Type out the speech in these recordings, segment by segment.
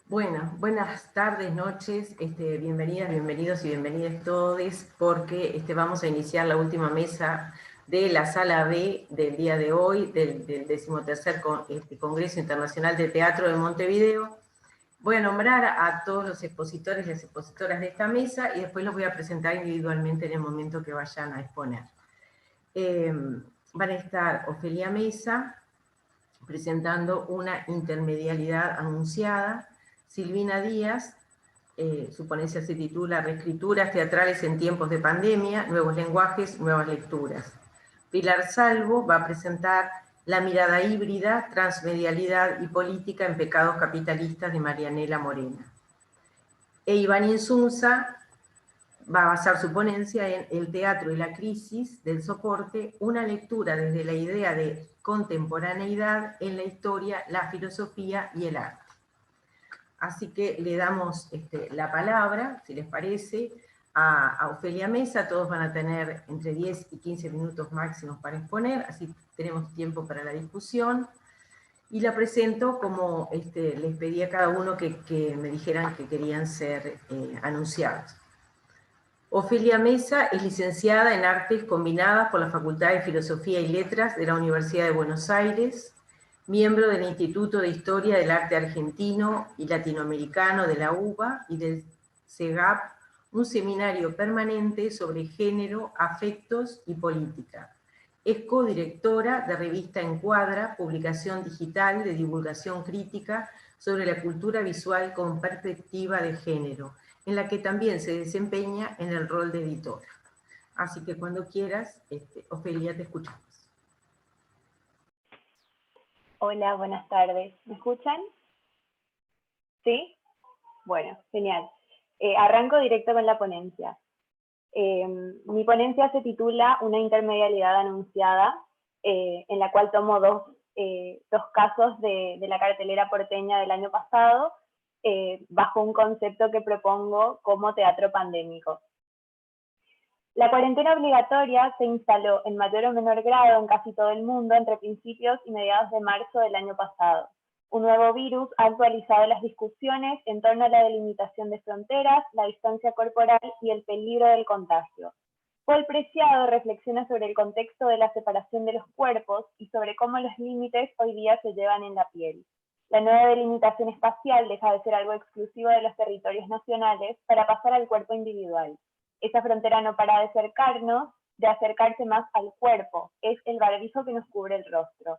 Bueno, buenas tardes, noches, bienvenidas, bienvenidos y bienvenidas todos, porque vamos a iniciar la última mesa de la sala B del día de hoy, del 13º Congreso Internacional de Teatro de Montevideo. Voy a nombrar a todos los expositores y las expositoras de esta mesa y después los voy a presentar individualmente en el momento que vayan a exponer. Van a estar Ofelia Mesa, presentando una intermedialidad anunciada, Silvina Díaz, su ponencia se titula Reescrituras teatrales en tiempos de pandemia, nuevos lenguajes, nuevas lecturas. Pilar Salvo va a presentar La mirada híbrida, transmedialidad y política en pecados capitalistas de Marianela Morena. E Iván Insunza va a basar su ponencia en El teatro y la crisis del soporte, una lectura desde la idea de contemporaneidad en la historia, la filosofía y el arte. Así que le damos la palabra, si les parece, a Ofelia Mesa. Todos van a tener entre 10 y 15 minutos máximos para exponer, así tenemos tiempo para la discusión. Y la presento como les pedí a cada uno que me dijeran que querían ser anunciados. Ofelia Mesa es licenciada en Artes Combinadas por la Facultad de Filosofía y Letras de la Universidad de Buenos Aires, miembro del Instituto de Historia del Arte Argentino y Latinoamericano de la UBA y del CEGAP, un seminario permanente sobre género, afectos y política. Es codirectora de Revista Encuadra, publicación digital de divulgación crítica sobre la cultura visual con perspectiva de género, en la que también se desempeña en el rol de editora. Así que cuando quieras, Ofelia, te escuchamos. Hola, buenas tardes. ¿Me escuchan? ¿Sí? Bueno, genial. Arranco directo con la ponencia. Mi ponencia se titula Una intermedialidad anunciada, en la cual tomo dos casos de la cartelera porteña del año pasado, bajo un concepto que propongo como teatro pandémico. La cuarentena obligatoria se instaló en mayor o menor grado en casi todo el mundo entre principios y mediados de marzo del año pasado. Un nuevo virus ha actualizado las discusiones en torno a la delimitación de fronteras, la distancia corporal y el peligro del contagio. Paul Preciado reflexiona sobre el contexto de la separación de los cuerpos y sobre cómo los límites hoy día se llevan en la piel. La nueva delimitación espacial deja de ser algo exclusivo de los territorios nacionales para pasar al cuerpo individual. Esa frontera no para de acercarse más al cuerpo, es el barbijo que nos cubre el rostro.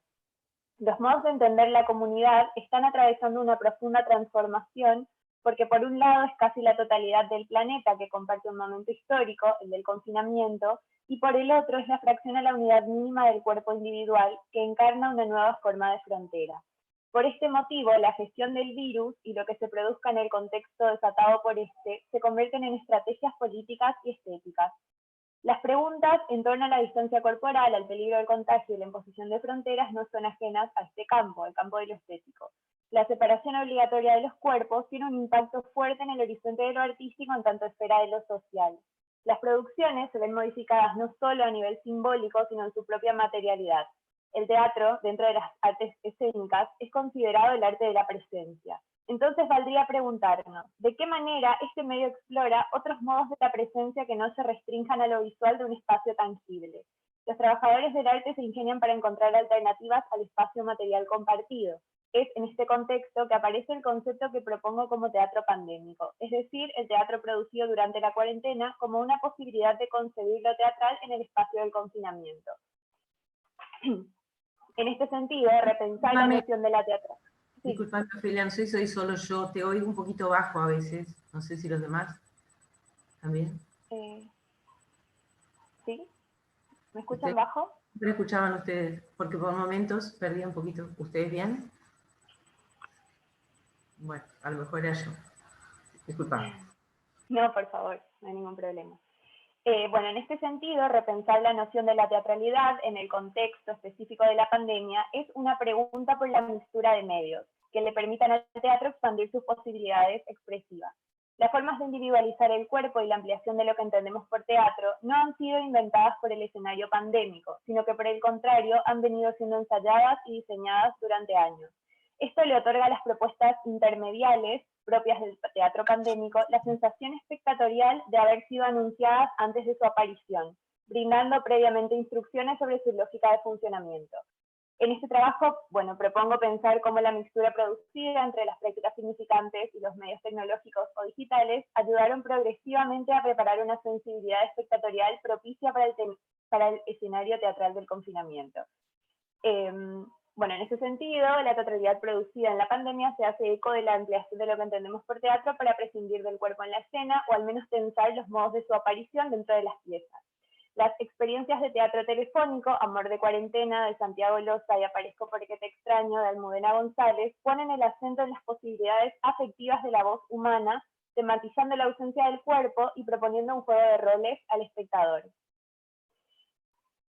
Los modos de entender la comunidad están atravesando una profunda transformación porque por un lado es casi la totalidad del planeta que comparte un momento histórico, el del confinamiento, y por el otro es la fracción a la unidad mínima del cuerpo individual que encarna una nueva forma de frontera. Por este motivo, la gestión del virus y lo que se produzca en el contexto desatado por este se convierten en estrategias políticas y estéticas. Las preguntas en torno a la distancia corporal, al peligro del contagio y la imposición de fronteras no son ajenas a este campo, el campo de lo estético. La separación obligatoria de los cuerpos tiene un impacto fuerte en el horizonte de lo artístico en tanto esfera de lo social. Las producciones se ven modificadas no solo a nivel simbólico, sino en su propia materialidad. El teatro, dentro de las artes escénicas, es considerado el arte de la presencia. Entonces valdría preguntarnos, ¿de qué manera este medio explora otros modos de la presencia que no se restrinjan a lo visual de un espacio tangible? Los trabajadores del arte se ingenian para encontrar alternativas al espacio material compartido. Es en este contexto que aparece el concepto que propongo como teatro pandémico, es decir, el teatro producido durante la cuarentena como una posibilidad de concebir lo teatral en el espacio del confinamiento. En este sentido, repensar la noción de la teatralidad. Sí. Disculpame, Ofelia, no sé si soy solo yo, te oigo un poquito bajo a veces, no sé si los demás también. ¿Sí? ¿Me escuchan bajo? ¿Me escuchaban ustedes? Porque por momentos perdí un poquito. ¿Ustedes bien? Bueno, a lo mejor era yo. Disculpame. No, por favor, no hay ningún problema. Bueno, en este sentido, repensar la noción de la teatralidad en el contexto específico de la pandemia es una pregunta por la mixtura de medios, que le permitan al teatro expandir sus posibilidades expresivas. Las formas de individualizar el cuerpo y la ampliación de lo que entendemos por teatro no han sido inventadas por el escenario pandémico, sino que por el contrario han venido siendo ensayadas y diseñadas durante años. Esto le otorga a las propuestas intermediales propias del teatro pandémico la sensación espectatorial de haber sido anunciadas antes de su aparición, brindando previamente instrucciones sobre su lógica de funcionamiento. En este trabajo, propongo pensar cómo la mixtura producida entre las prácticas significantes y los medios tecnológicos o digitales ayudaron progresivamente a preparar una sensibilidad espectatorial propicia para el escenario teatral del confinamiento. En ese sentido, la teatralidad producida en la pandemia se hace eco de la ampliación de lo que entendemos por teatro para prescindir del cuerpo en la escena, o al menos tensar los modos de su aparición dentro de las piezas. Las experiencias de teatro telefónico, Amor de cuarentena, de Santiago Loza, y Aparezco porque te extraño, de Almudena González, ponen el acento en las posibilidades afectivas de la voz humana, tematizando la ausencia del cuerpo y proponiendo un juego de roles al espectador.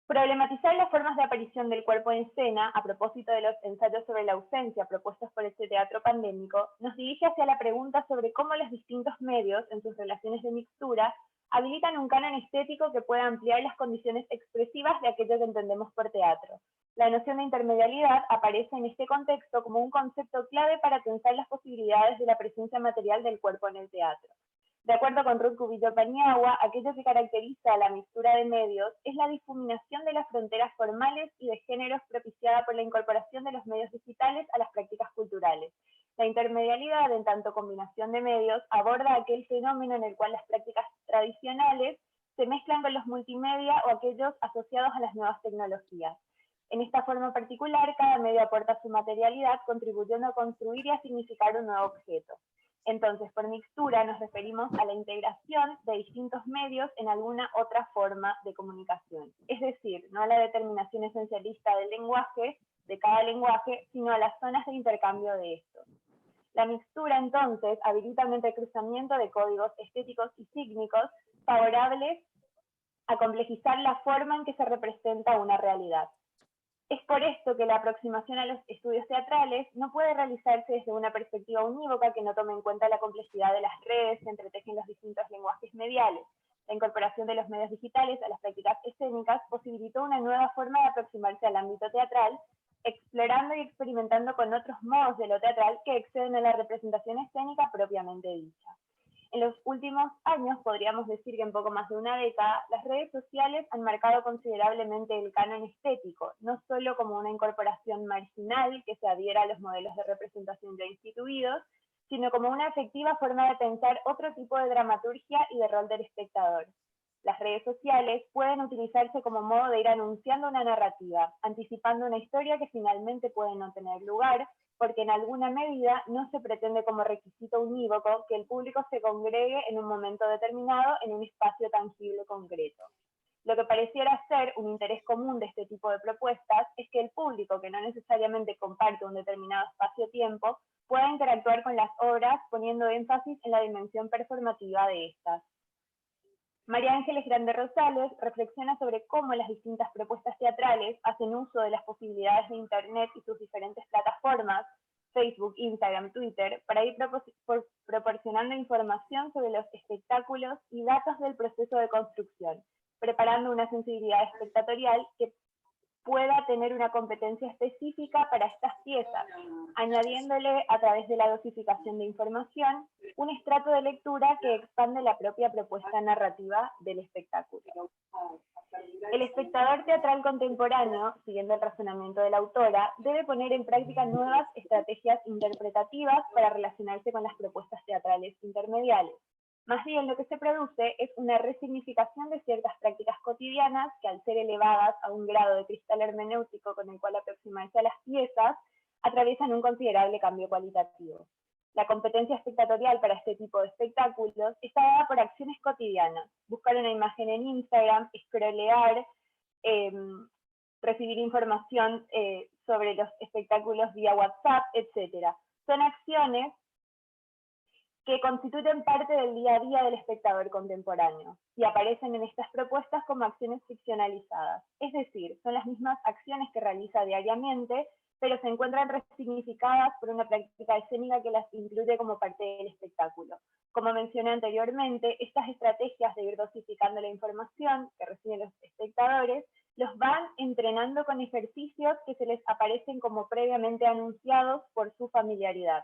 Problematizar las formas de aparición del cuerpo en escena, a propósito de los ensayos sobre la ausencia propuestos por este teatro pandémico, nos dirige hacia la pregunta sobre cómo los distintos medios, en sus relaciones de mixtura, habilitan un canon estético que pueda ampliar las condiciones expresivas de aquello que entendemos por teatro. La noción de intermedialidad aparece en este contexto como un concepto clave para pensar las posibilidades de la presencia material del cuerpo en el teatro. De acuerdo con Ruth Cubillo Paniagua, aquello que caracteriza a la mixtura de medios es la difuminación de las fronteras formales y de géneros propiciada por la incorporación de los medios digitales a las prácticas culturales. La intermedialidad, en tanto combinación de medios, aborda aquel fenómeno en el cual las prácticas tradicionales se mezclan con los multimedia o aquellos asociados a las nuevas tecnologías. En esta forma particular, cada medio aporta su materialidad, contribuyendo a construir y a significar un nuevo objeto. Entonces, por mixtura nos referimos a la integración de distintos medios en alguna otra forma de comunicación. Es decir, no a la determinación esencialista del lenguaje, de cada lenguaje, sino a las zonas de intercambio de estos. La mixtura, entonces, habilita un entrecruzamiento de códigos estéticos y sígnicos favorables a complejizar la forma en que se representa una realidad. Es por esto que la aproximación a los estudios teatrales no puede realizarse desde una perspectiva unívoca que no tome en cuenta la complejidad de las redes que entretejen los distintos lenguajes mediales. La incorporación de los medios digitales a las prácticas escénicas posibilitó una nueva forma de aproximarse al ámbito teatral, explorando y experimentando con otros modos de lo teatral que exceden a la representación escénica propiamente dicha. En los últimos años, podríamos decir que en poco más de una década, las redes sociales han marcado considerablemente el canon estético, no solo como una incorporación marginal que se adhiera a los modelos de representación ya instituidos, sino como una efectiva forma de pensar otro tipo de dramaturgia y de rol del espectador. Las redes sociales pueden utilizarse como modo de ir anunciando una narrativa, anticipando una historia que finalmente puede no tener lugar, porque en alguna medida no se pretende como requisito unívoco que el público se congregue en un momento determinado en un espacio tangible concreto. Lo que pareciera ser un interés común de este tipo de propuestas es que el público, que no necesariamente comparte un determinado espacio-tiempo, pueda interactuar con las obras poniendo énfasis en la dimensión performativa de estas. María Ángeles Grande Rosales reflexiona sobre cómo las distintas propuestas teatrales hacen uso de las posibilidades de Internet y sus diferentes plataformas, Facebook, Instagram, Twitter, para ir proporcionando información sobre los espectáculos y datos del proceso de construcción, preparando una sensibilidad espectatorial que pueda tener una competencia específica para estas piezas, añadiéndole a través de la dosificación de información un estrato de lectura que expande la propia propuesta narrativa del espectáculo. El espectador teatral contemporáneo, siguiendo el razonamiento de la autora, debe poner en práctica nuevas estrategias interpretativas para relacionarse con las propuestas teatrales intermediales. Más bien, lo que se produce es una resignificación de ciertas prácticas cotidianas que, al ser elevadas a un grado de cristal hermenéutico con el cual aproximarse a las piezas, atraviesan un considerable cambio cualitativo. La competencia espectatorial para este tipo de espectáculos está dada por acciones cotidianas: buscar una imagen en Instagram, scrollear, recibir información sobre los espectáculos vía WhatsApp, etc. Son acciones que constituyen parte del día a día del espectador contemporáneo y aparecen en estas propuestas como acciones ficcionalizadas. Es decir, son las mismas acciones que realiza diariamente, pero se encuentran resignificadas por una práctica escénica que las incluye como parte del espectáculo. Como mencioné anteriormente, estas estrategias de ir dosificando la información que reciben los espectadores los van entrenando con ejercicios que se les aparecen como previamente anunciados por su familiaridad.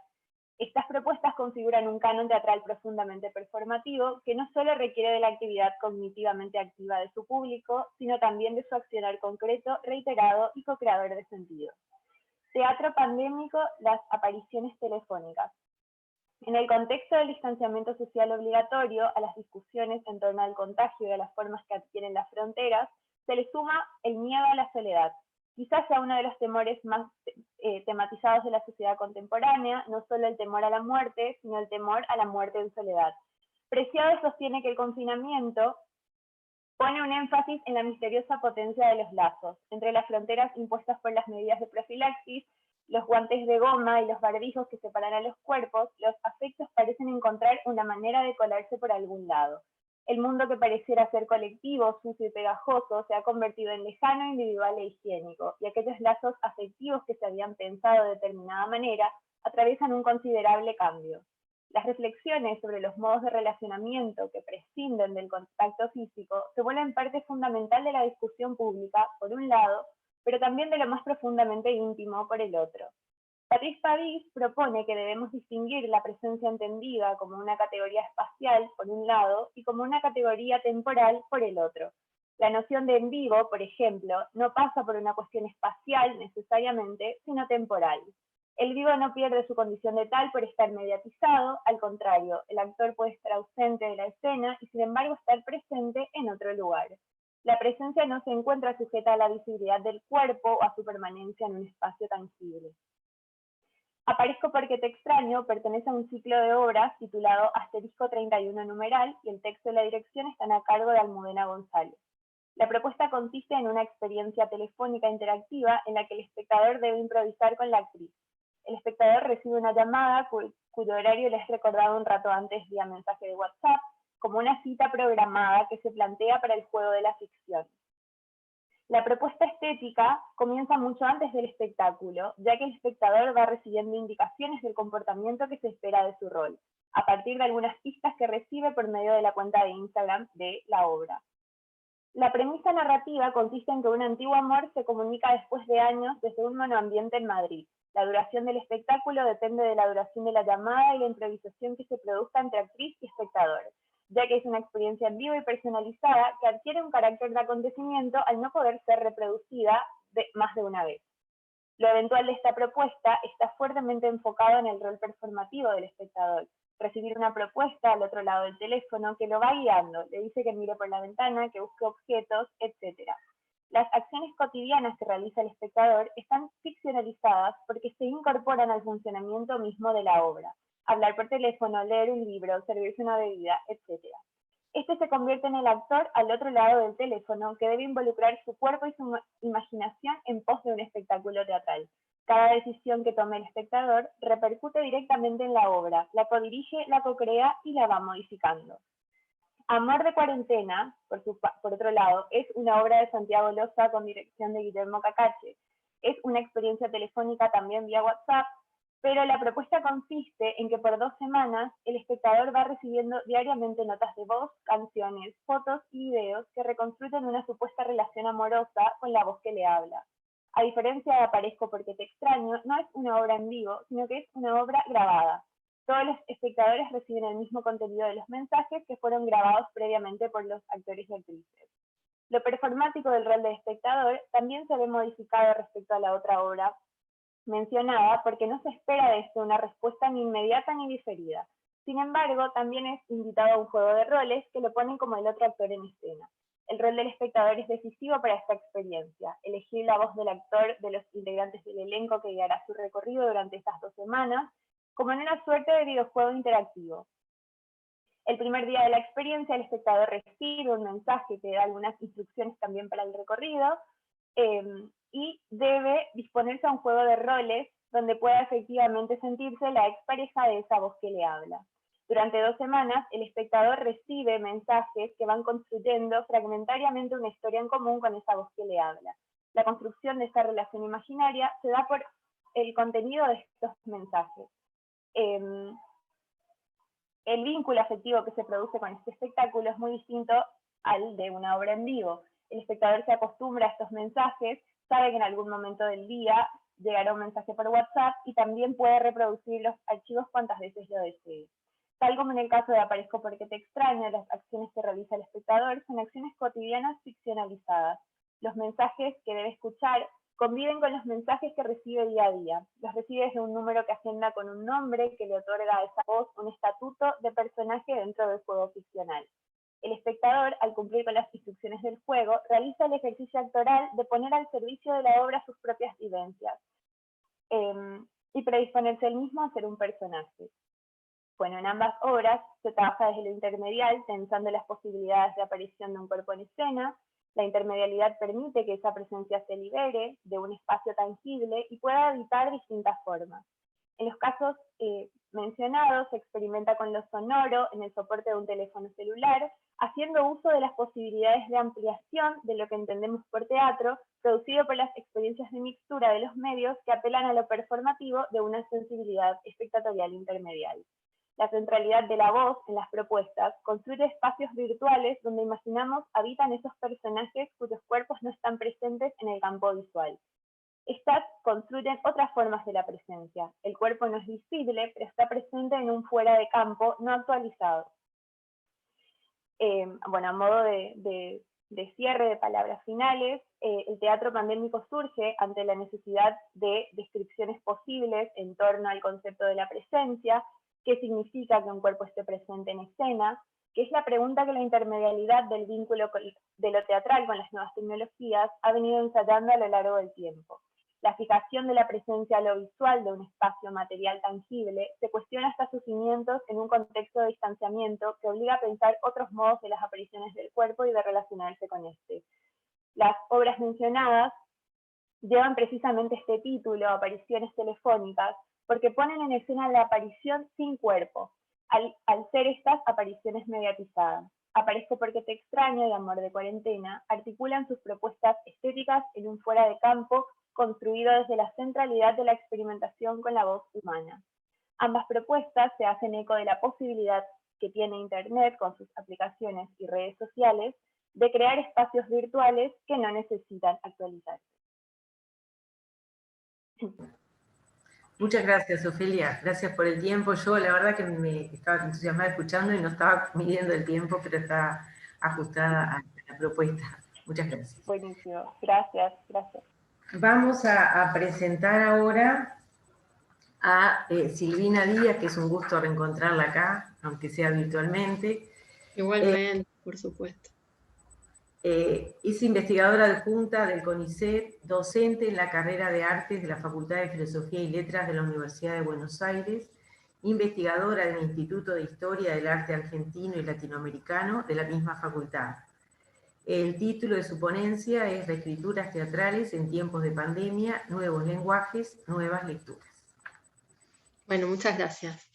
Estas propuestas configuran un canon teatral profundamente performativo que no solo requiere de la actividad cognitivamente activa de su público, sino también de su accionar concreto, reiterado y co-creador de sentido. Teatro pandémico, las apariciones telefónicas. En el contexto del distanciamiento social obligatorio a las discusiones en torno al contagio y a las formas que adquieren las fronteras, se le suma el miedo a la soledad. Quizás sea uno de los temores más tematizados de la sociedad contemporánea, no solo el temor a la muerte, sino el temor a la muerte en soledad. Preciado sostiene que el confinamiento pone un énfasis en la misteriosa potencia de los lazos, entre las fronteras impuestas por las medidas de profilaxis, los guantes de goma y los barbijos que separan a los cuerpos, los afectos parecen encontrar una manera de colarse por algún lado. El mundo que pareciera ser colectivo, sucio y pegajoso, se ha convertido en lejano, individual e higiénico, y aquellos lazos afectivos que se habían pensado de determinada manera atraviesan un considerable cambio. Las reflexiones sobre los modos de relacionamiento que prescinden del contacto físico se vuelven parte fundamental de la discusión pública, por un lado, pero también de lo más profundamente íntimo, por el otro. Patrice Pavis propone que debemos distinguir la presencia entendida como una categoría espacial, por un lado, y como una categoría temporal, por el otro. La noción de en vivo, por ejemplo, no pasa por una cuestión espacial necesariamente, sino temporal. El vivo no pierde su condición de tal por estar mediatizado, al contrario, el actor puede estar ausente de la escena y sin embargo estar presente en otro lugar. La presencia no se encuentra sujeta a la visibilidad del cuerpo o a su permanencia en un espacio tangible. Aparezco porque te extraño pertenece a un ciclo de obras titulado Asterisco 31 numeral y el texto y la dirección están a cargo de Almudena González. La propuesta consiste en una experiencia telefónica interactiva en la que el espectador debe improvisar con la actriz. El espectador recibe una llamada cuyo horario le es recordado un rato antes vía mensaje de WhatsApp, como una cita programada que se plantea para el juego de la ficción. La propuesta estética comienza mucho antes del espectáculo, ya que el espectador va recibiendo indicaciones del comportamiento que se espera de su rol, a partir de algunas pistas que recibe por medio de la cuenta de Instagram de la obra. La premisa narrativa consiste en que un antiguo amor se comunica después de años desde un monoambiente en Madrid. La duración del espectáculo depende de la duración de la llamada y la improvisación que se produzca entre actriz y espectador, ya que es una experiencia en vivo y personalizada que adquiere un carácter de acontecimiento al no poder ser reproducida más de una vez. Lo eventual de esta propuesta está fuertemente enfocado en el rol performativo del espectador. Recibir una propuesta al otro lado del teléfono que lo va guiando, le dice que mire por la ventana, que busque objetos, etc. Las acciones cotidianas que realiza el espectador están ficcionalizadas porque se incorporan al funcionamiento mismo de la obra. Hablar por teléfono, leer un libro, servirse una bebida, etc. Este se convierte en el actor al otro lado del teléfono que debe involucrar su cuerpo y su imaginación en pos de un espectáculo teatral. Cada decisión que tome el espectador repercute directamente en la obra, la codirige, la co-crea y la va modificando. Amor de cuarentena, por otro lado, es una obra de Santiago Loza con dirección de Guillermo Cacache. Es una experiencia telefónica también vía WhatsApp, pero la propuesta consiste en que por 2 semanas el espectador va recibiendo diariamente notas de voz, canciones, fotos y videos que reconstruyen una supuesta relación amorosa con la voz que le habla. A diferencia de Aparezco porque te extraño, no es una obra en vivo, sino que es una obra grabada. Todos los espectadores reciben el mismo contenido de los mensajes que fueron grabados previamente por los actores y actrices. Lo performático del rol de espectador también se ve modificado respecto a la otra obra mencionada porque no se espera de esto una respuesta ni inmediata ni diferida. Sin embargo, también es invitado a un juego de roles que lo ponen como el otro actor en escena. El rol del espectador es decisivo para esta experiencia. Elegir la voz del actor de los integrantes del elenco que guiará su recorrido durante estas 2 semanas, como en una suerte de videojuego interactivo. El primer día de la experiencia, el espectador recibe un mensaje que da algunas instrucciones también para el recorrido, y debe disponerse a un juego de roles donde pueda efectivamente sentirse la expareja de esa voz que le habla. Durante 2 semanas, el espectador recibe mensajes que van construyendo fragmentariamente una historia en común con esa voz que le habla. La construcción de esta relación imaginaria se da por el contenido de estos mensajes. El vínculo afectivo que se produce con este espectáculo es muy distinto al de una obra en vivo. El espectador se acostumbra a estos mensajes, sabe que en algún momento del día llegará un mensaje por WhatsApp y también puede reproducir los archivos cuantas veces lo desee. Tal como en el caso de Aparezco porque te extraño, las acciones que realiza el espectador son acciones cotidianas ficcionalizadas. Los mensajes que debe escuchar conviven con los mensajes que recibe día a día. Los recibe desde un número que agenda con un nombre que le otorga a esa voz un estatuto de personaje dentro del juego ficcional. El espectador, al cumplir con las instrucciones del juego, realiza el ejercicio actoral de poner al servicio de la obra sus propias vivencias y predisponerse él mismo a ser un personaje. Bueno, en ambas obras se trabaja desde lo intermedial, pensando en las posibilidades de aparición de un cuerpo en escena. La intermedialidad permite que esa presencia se libere de un espacio tangible y pueda habitar distintas formas. En los casos mencionados, se experimenta con lo sonoro en el soporte de un teléfono celular, haciendo uso de las posibilidades de ampliación de lo que entendemos por teatro, producido por las experiencias de mixtura de los medios que apelan a lo performativo de una sensibilidad espectatorial intermedial. La centralidad de la voz en las propuestas construye espacios virtuales donde imaginamos habitan esos personajes cuyos cuerpos no están presentes en el campo visual. Estas construyen otras formas de la presencia. El cuerpo no es visible, pero está presente en un fuera de campo no actualizado. Bueno, a modo de cierre de palabras finales, el teatro pandémico surge ante la necesidad de descripciones posibles en torno al concepto de la presencia, qué significa que un cuerpo esté presente en escena, que es la pregunta que la intermedialidad del vínculo de lo teatral con las nuevas tecnologías ha venido ensayando a lo largo del tiempo. La fijación de la presencia a lo visual de un espacio material tangible se cuestiona hasta sus cimientos en un contexto de distanciamiento que obliga a pensar otros modos de las apariciones del cuerpo y de relacionarse con este. Las obras mencionadas llevan precisamente este título, apariciones telefónicas, porque ponen en escena la aparición sin cuerpo, al ser estas apariciones mediatizadas. Aparezco porque te extraño y Amor de cuarentena articulan sus propuestas estéticas en un fuera de campo construido desde la centralidad de la experimentación con la voz humana. Ambas propuestas se hacen eco de la posibilidad que tiene Internet con sus aplicaciones y redes sociales de crear espacios virtuales que no necesitan actualizarse. Muchas gracias, Ofelia. Gracias por el tiempo. Yo la verdad que me estaba entusiasmada escuchando y no estaba midiendo el tiempo, pero está ajustada a la propuesta. Muchas gracias. Buenísimo. Gracias, gracias. Vamos a presentar ahora a Silvina Díaz, que es un gusto reencontrarla acá, aunque sea virtualmente. Igualmente, por supuesto. Es investigadora adjunta del CONICET, docente en la carrera de Artes de la Facultad de Filosofía y Letras de la Universidad de Buenos Aires, investigadora del Instituto de Historia del Arte Argentino y Latinoamericano de la misma facultad. El título de su ponencia es Reescrituras teatrales en tiempos de pandemia, nuevos lenguajes, nuevas lecturas. Bueno, muchas gracias.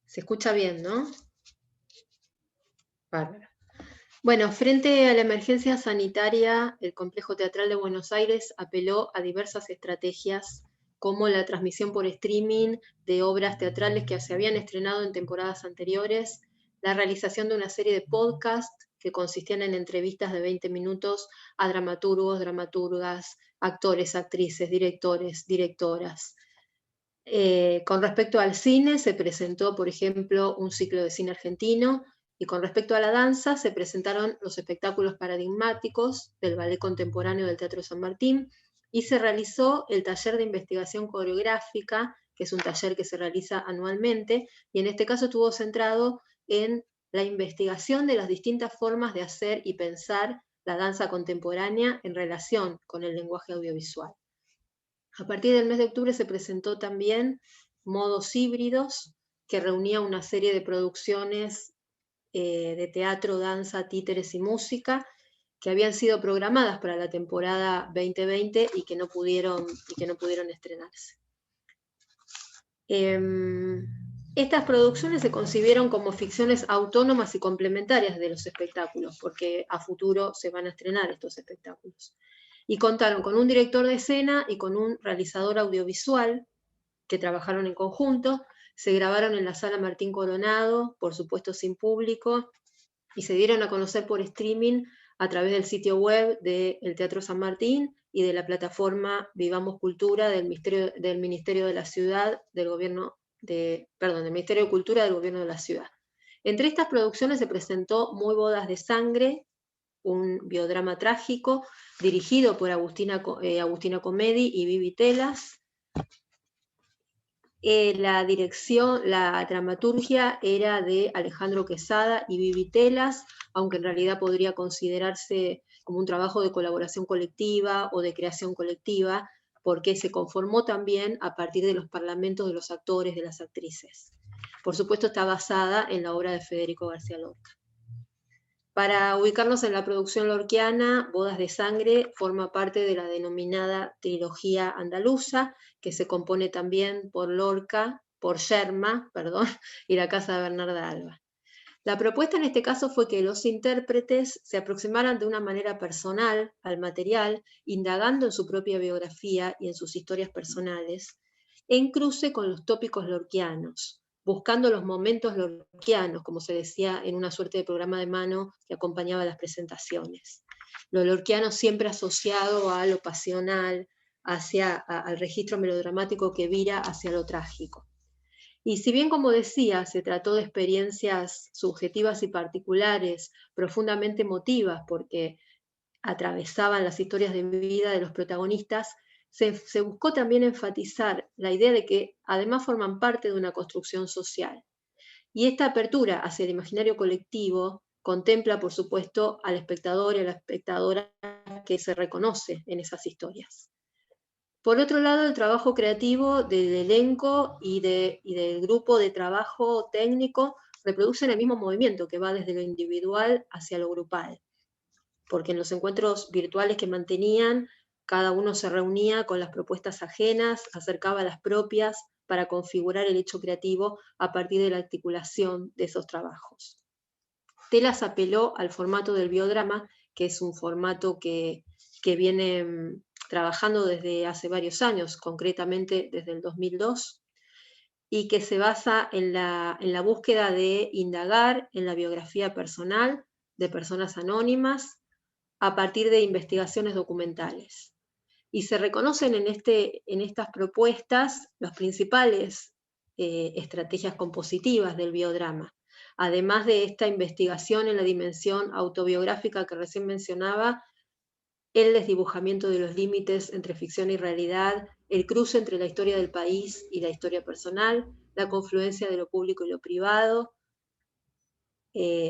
Se escucha bien, ¿no? Bárbaro. Bueno, frente a la emergencia sanitaria, el Complejo Teatral de Buenos Aires apeló a diversas estrategias como la transmisión por streaming de obras teatrales que se habían estrenado en temporadas anteriores, la realización de una serie de podcasts que consistían en entrevistas de 20 minutos a dramaturgos, dramaturgas, actores, actrices, directores, directoras. Con respecto al cine, se presentó, por ejemplo, un ciclo de cine argentino, y con respecto a la danza, se presentaron los espectáculos paradigmáticos del Ballet Contemporáneo del Teatro San Martín, y se realizó el taller de investigación coreográfica, que es un taller que se realiza anualmente, y en este caso estuvo centrado en la investigación de las distintas formas de hacer y pensar la danza contemporánea en relación con el lenguaje audiovisual. A partir del mes de octubre se presentó también Modos Híbridos, que reunía una serie de producciones de teatro, danza, títeres y música que habían sido programadas para la temporada 2020 y que no pudieron estrenarse. Estas producciones se concibieron como ficciones autónomas y complementarias de los espectáculos, porque a futuro se van a estrenar estos espectáculos. Y contaron con un director de escena y con un realizador audiovisual, que trabajaron en conjunto, se grabaron en la Sala Martín Coronado, por supuesto sin público, y se dieron a conocer por streaming a través del sitio web del Teatro San Martín y de la plataforma Vivamos Cultura del Ministerio de la Ciudad, del Ministerio de Cultura del Gobierno de la Ciudad. Entre estas producciones se presentó Muy Bodas de Sangre, un biodrama trágico dirigido por Agustina Comedi y Vivi Telas. La dirección, la dramaturgia era de Alejandro Quesada y Vivi Telas, aunque en realidad podría considerarse como un trabajo de colaboración colectiva o de creación colectiva, porque se conformó también a partir de los parlamentos de los actores, de las actrices. Por supuesto está basada en la obra de Federico García Lorca. Para ubicarnos en la producción lorquiana, Bodas de Sangre forma parte de la denominada trilogía andaluza, que se compone también por Yerma, y la Casa de Bernarda Alba. La propuesta en este caso fue que los intérpretes se aproximaran de una manera personal al material, indagando en su propia biografía y en sus historias personales, en cruce con los tópicos lorquianos, buscando los momentos lorquianos, como se decía en una suerte de programa de mano que acompañaba las presentaciones. Lo lorquiano siempre asociado a lo pasional, al registro melodramático que vira hacia lo trágico. Y si bien, como decía, se trató de experiencias subjetivas y particulares, profundamente emotivas, porque atravesaban las historias de vida de los protagonistas, se buscó también enfatizar la idea de que además forman parte de una construcción social. Y esta apertura hacia el imaginario colectivo contempla, por supuesto, al espectador y a la espectadora que se reconoce en esas historias. Por otro lado, el trabajo creativo del elenco y del grupo de trabajo técnico reproducen el mismo movimiento que va desde lo individual hacia lo grupal, porque en los encuentros virtuales que mantenían, cada uno se reunía con las propuestas ajenas, acercaba las propias para configurar el hecho creativo a partir de la articulación de esos trabajos. Telas apeló al formato del biodrama, que es un formato que viene trabajando desde hace varios años, concretamente desde el 2002, y que se basa en la búsqueda de indagar en la biografía personal de personas anónimas a partir de investigaciones documentales. Y se reconocen en estas propuestas las principales estrategias compositivas del biodrama, además de esta investigación en la dimensión autobiográfica que recién mencionaba, el desdibujamiento de los límites entre ficción y realidad, el cruce entre la historia del país y la historia personal, la confluencia de lo público y lo privado,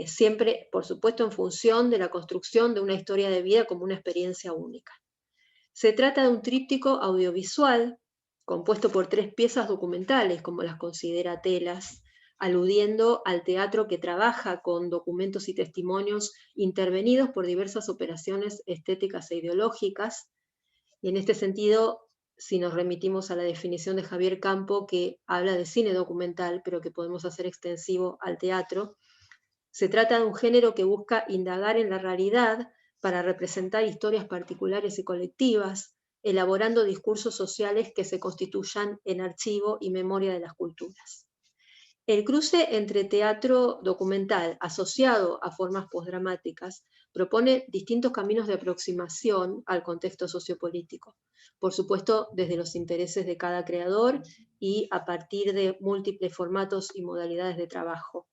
siempre, por supuesto, en función de la construcción de una historia de vida como una experiencia única. Se trata de un tríptico audiovisual compuesto por 3 piezas documentales, como las considera Telas, aludiendo al teatro que trabaja con documentos y testimonios intervenidos por diversas operaciones estéticas e ideológicas. Y en este sentido, si nos remitimos a la definición de Javier Campo, que habla de cine documental, pero que podemos hacer extensivo al teatro, se trata de un género que busca indagar en la realidad para representar historias particulares y colectivas, elaborando discursos sociales que se constituyan en archivo y memoria de las culturas. El cruce entre teatro documental asociado a formas postdramáticas propone distintos caminos de aproximación al contexto sociopolítico, por supuesto desde los intereses de cada creador y a partir de múltiples formatos y modalidades de trabajo,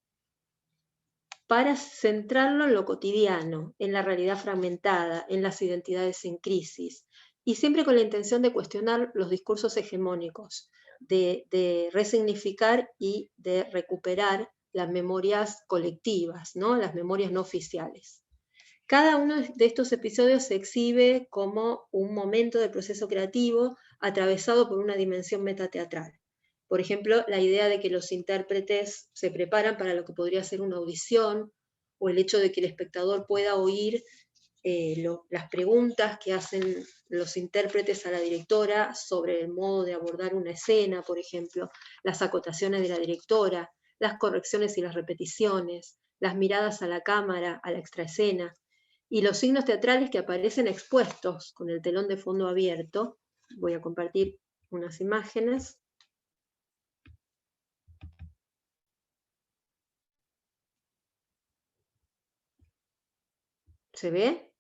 para centrarlo en lo cotidiano, en la realidad fragmentada, en las identidades en crisis, y siempre con la intención de cuestionar los discursos hegemónicos, de resignificar y de recuperar las memorias colectivas, ¿no? Las memorias no oficiales. Cada uno de estos episodios se exhibe como un momento del proceso creativo atravesado por una dimensión metateatral. Por ejemplo, la idea de que los intérpretes se preparan para lo que podría ser una audición, o el hecho de que el espectador pueda oír las preguntas que hacen los intérpretes a la directora sobre el modo de abordar una escena, por ejemplo, las acotaciones de la directora, las correcciones y las repeticiones, las miradas a la cámara, a la extraescena, y los signos teatrales que aparecen expuestos con el telón de fondo abierto. Voy a compartir unas imágenes. ¿Se ve?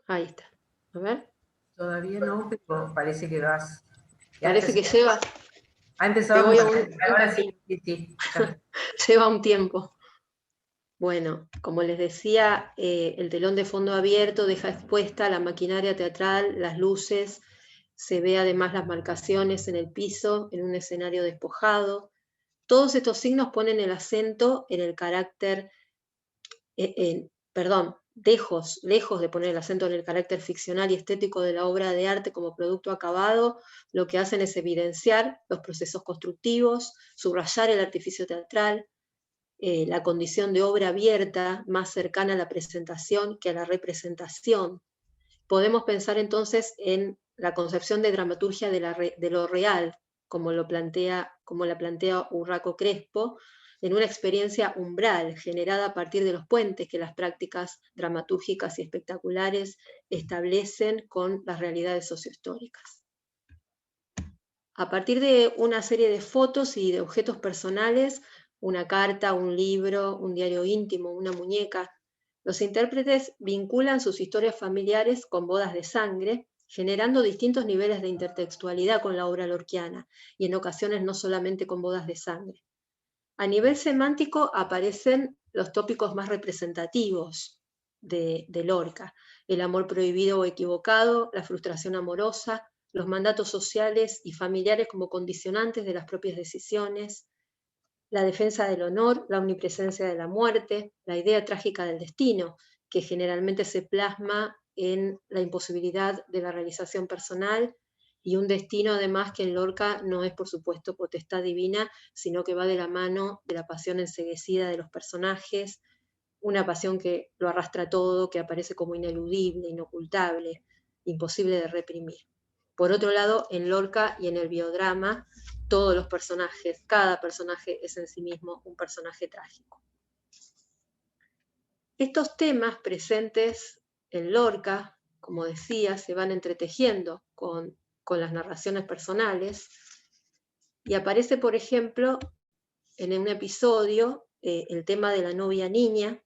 Ahí está. A ver. Todavía no, pero parece que vas. Ya Parece que lleva, ha que empezado a voy a compartir. Ahora sí, sí. lleva un tiempo. Bueno, como les decía, el telón de fondo abierto deja expuesta la maquinaria teatral, las luces, se ve además las marcaciones en el piso, en un escenario despojado. Todos estos signos ponen el acento en el carácter, lejos de poner el acento en el carácter ficcional y estético de la obra de arte como producto acabado, lo que hacen es evidenciar los procesos constructivos, subrayar el artificio teatral, la condición de obra abierta más cercana a la presentación que a la representación. Podemos pensar entonces en la concepción de dramaturgia de lo real, como la plantea Urraco Crespo, en una experiencia umbral generada a partir de los puentes que las prácticas dramatúrgicas y espectaculares establecen con las realidades sociohistóricas. A partir de una serie de fotos y de objetos personales, una carta, un libro, un diario íntimo, una muñeca, los intérpretes vinculan sus historias familiares con bodas de sangre, generando distintos niveles de intertextualidad con la obra lorquiana, y en ocasiones no solamente con bodas de sangre. A nivel semántico aparecen los tópicos más representativos de Lorca: el amor prohibido o equivocado, la frustración amorosa, los mandatos sociales y familiares como condicionantes de las propias decisiones, la defensa del honor, la omnipresencia de la muerte, la idea trágica del destino, que generalmente se plasma en la imposibilidad de la realización personal, y un destino además que en Lorca no es por supuesto potestad divina, sino que va de la mano de la pasión enceguecida de los personajes, una pasión que lo arrastra todo, que aparece como ineludible, inocultable, imposible de reprimir. Por otro lado, en Lorca y en el biodrama, todos los personajes, cada personaje es en sí mismo un personaje trágico. Estos temas presentes en Lorca, como decía, se van entretejiendo con las narraciones personales, y aparece, por ejemplo, en un episodio, el tema de la novia niña,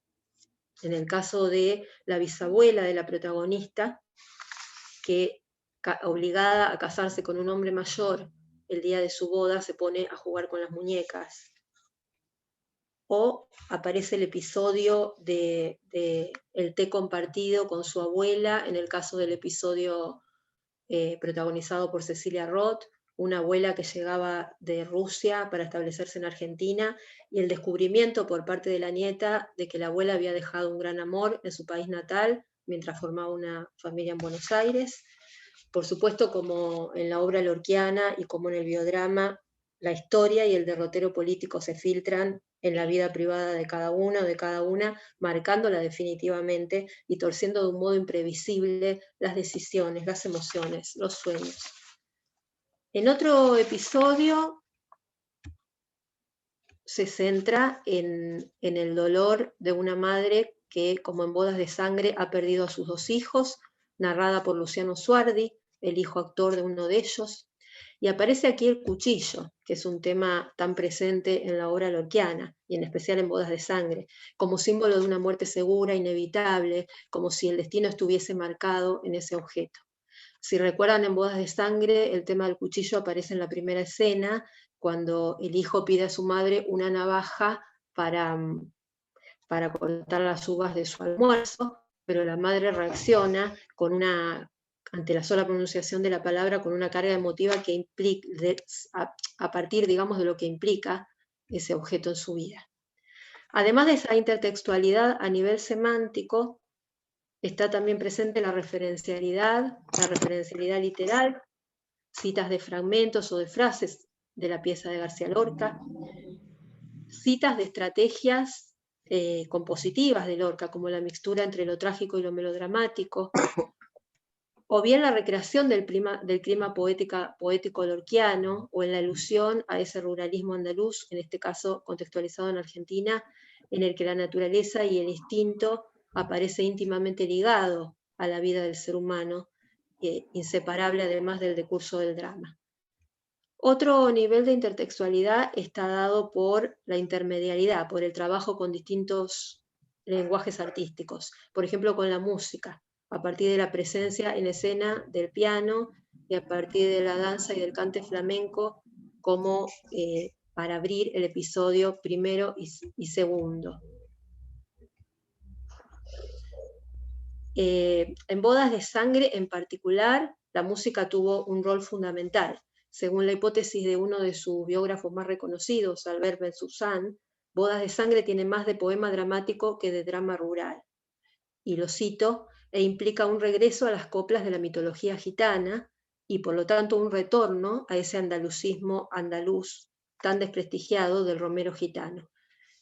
en el caso de la bisabuela de la protagonista, que obligada a casarse con un hombre mayor, el día de su boda se pone a jugar con las muñecas. O aparece el episodio de el té compartido con su abuela, en el caso del episodio protagonizado por Cecilia Roth, una abuela que llegaba de Rusia para establecerse en Argentina, y el descubrimiento por parte de la nieta de que la abuela había dejado un gran amor en su país natal mientras formaba una familia en Buenos Aires. Por supuesto, como en la obra lorquiana y como en el biodrama, la historia y el derrotero político se filtran en la vida privada de cada uno, de cada una, marcándola definitivamente y torciendo de un modo imprevisible las decisiones, las emociones, los sueños. En otro episodio se centra en el dolor de una madre que, como en Bodas de Sangre, ha perdido a sus 2 hijos, narrada por Luciano Suardi, el hijo actor de uno de ellos. Y aparece aquí el cuchillo, que es un tema tan presente en la obra lorquiana, y en especial en Bodas de Sangre, como símbolo de una muerte segura, inevitable, como si el destino estuviese marcado en ese objeto. Si recuerdan, en Bodas de Sangre, el tema del cuchillo aparece en la primera escena, cuando el hijo pide a su madre una navaja para cortar las uvas de su almuerzo, pero la madre reacciona ante la sola pronunciación de la palabra, con una carga emotiva que implica, a partir, digamos, de lo que implica ese objeto en su vida. Además de esa intertextualidad a nivel semántico, está también presente la referencialidad literal, citas de fragmentos o de frases de la pieza de García Lorca, citas de estrategias compositivas de Lorca, como la mixtura entre lo trágico y lo melodramático, o bien la recreación del clima poético lorquiano, o en la alusión a ese ruralismo andaluz, en este caso contextualizado en Argentina, en el que la naturaleza y el instinto aparece íntimamente ligado a la vida del ser humano, inseparable además del decurso del drama. Otro nivel de intertextualidad está dado por la intermedialidad, por el trabajo con distintos lenguajes artísticos, por ejemplo con la música, a partir de la presencia en escena del piano y a partir de la danza y del cante flamenco como para abrir el episodio primero y segundo. En Bodas de Sangre en particular, la música tuvo un rol fundamental. Según la hipótesis de uno de sus biógrafos más reconocidos, Albert Bensoussan, Bodas de Sangre tiene más de poema dramático que de drama rural. Y lo cito, e implica un regreso a las coplas de la mitología gitana y por lo tanto un retorno a ese andalucismo andaluz tan desprestigiado del romero gitano.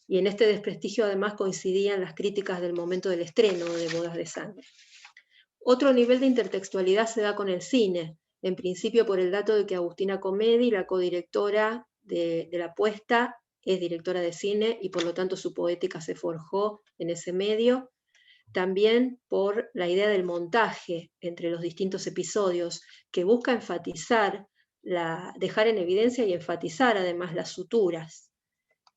Y en este desprestigio además coincidían las críticas del momento del estreno de Bodas de Sangre. Otro nivel de intertextualidad se da con el cine, en principio por el dato de que Agustina Comedi, la codirectora de la puesta, es directora de cine y por lo tanto su poética se forjó en ese medio. También por la idea del montaje entre los distintos episodios, que busca enfatizar, dejar en evidencia y enfatizar además las suturas.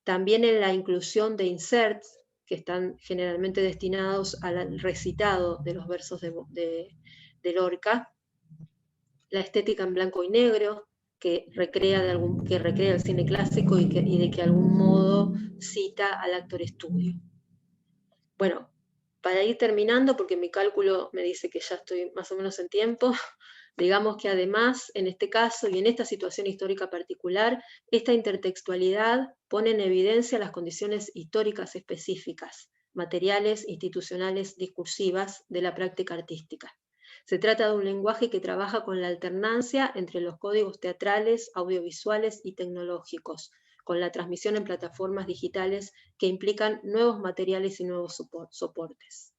También en la inclusión de inserts, que están generalmente destinados al recitado de los versos de Lorca, la estética en blanco y negro, que recrea el cine clásico y de que algún modo cita al actor estudio. Bueno, para ir terminando, porque mi cálculo me dice que ya estoy más o menos en tiempo, digamos que además, en este caso y en esta situación histórica particular, esta intertextualidad pone en evidencia las condiciones históricas específicas, materiales, institucionales, discursivas de la práctica artística. Se trata de un lenguaje que trabaja con la alternancia entre los códigos teatrales, audiovisuales y tecnológicos, con la transmisión en plataformas digitales que implican nuevos materiales y nuevos soportes.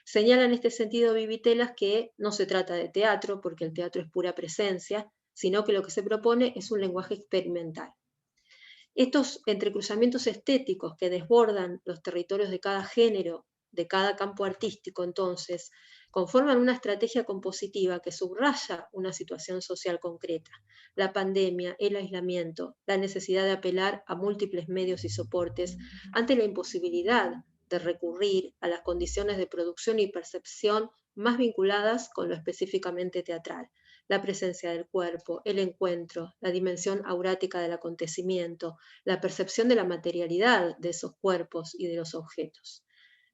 Señala en este sentido Vivitelas que no se trata de teatro, porque el teatro es pura presencia, sino que lo que se propone es un lenguaje experimental. Estos entrecruzamientos estéticos que desbordan los territorios de cada género, de cada campo artístico, entonces, conforman una estrategia compositiva que subraya una situación social concreta: la pandemia, el aislamiento, la necesidad de apelar a múltiples medios y soportes ante la imposibilidad de recurrir a las condiciones de producción y percepción más vinculadas con lo específicamente teatral: la presencia del cuerpo, el encuentro, la dimensión aurática del acontecimiento, la percepción de la materialidad de esos cuerpos y de los objetos.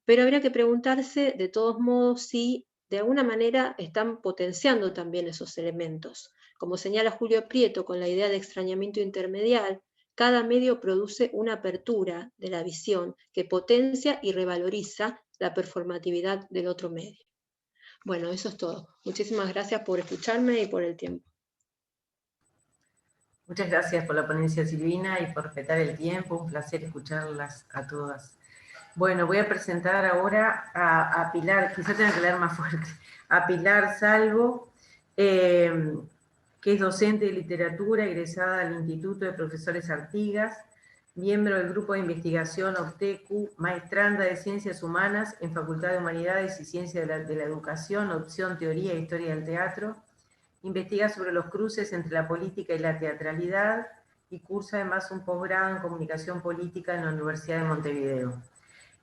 Pero habría que preguntarse, de todos modos, si de alguna manera están potenciando también esos elementos. Como señala Julio Prieto con la idea de extrañamiento intermedial, cada medio produce una apertura de la visión que potencia y revaloriza la performatividad del otro medio. Bueno, eso es todo. Muchísimas gracias por escucharme y por el tiempo. Muchas gracias por la ponencia, Silvina, y por respetar el tiempo. Un placer escucharlas a todas. Bueno, voy a presentar ahora a Pilar, quizá tenga que leer más fuerte, a Pilar Salvo, que es docente de literatura, egresada del Instituto de Profesores Artigas, miembro del Grupo de Investigación OPTECU, maestranda de Ciencias Humanas en Facultad de Humanidades y Ciencias de la Educación, opción Teoría e Historia del Teatro. Investiga sobre los cruces entre la política y la teatralidad y cursa además un posgrado en Comunicación Política en la Universidad de Montevideo.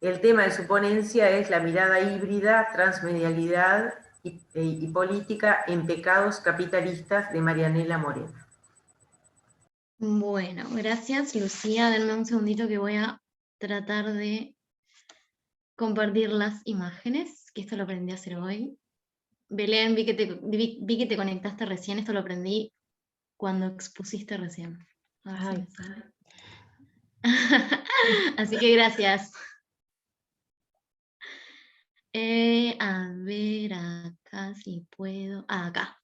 El tema de su ponencia es la mirada híbrida, transmedialidad y política en pecados capitalistas, de Marianela Moreno. Bueno, gracias, Lucía. Denme un segundito que voy a tratar de compartir las imágenes, que esto lo aprendí a hacer hoy. Belén, vi que te conectaste recién, esto lo aprendí cuando expusiste recién. A ver si me sale. Así que gracias. A ver, acá si puedo. Ah, acá.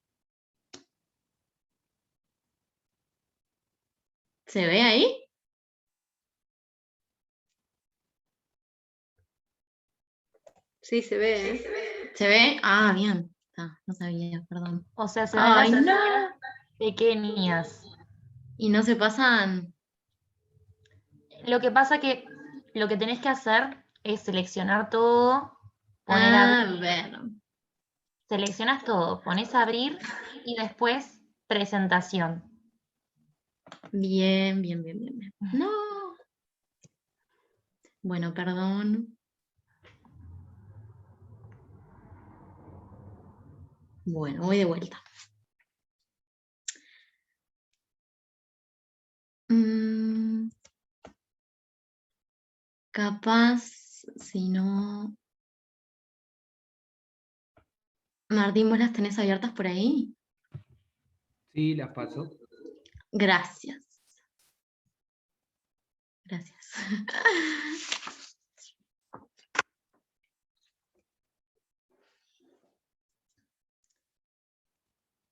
¿Se ve ahí? Sí, se ve, ¿eh? ¿Se ve? Ah, bien. Ah, no sabía, perdón. O sea, se ven Ay, las no. pequeñas. ¿Y no se pasan? Lo que pasa que lo que tenés que hacer es seleccionar todo, poner A abrir, ver. seleccionas todo, pones abrir y después presentación. Bien, bien. No. Bueno, perdón. Bueno, voy de vuelta. Capaz, si no... Martín, ¿vos las tenés abiertas por ahí? Sí, las paso. Gracias. Gracias.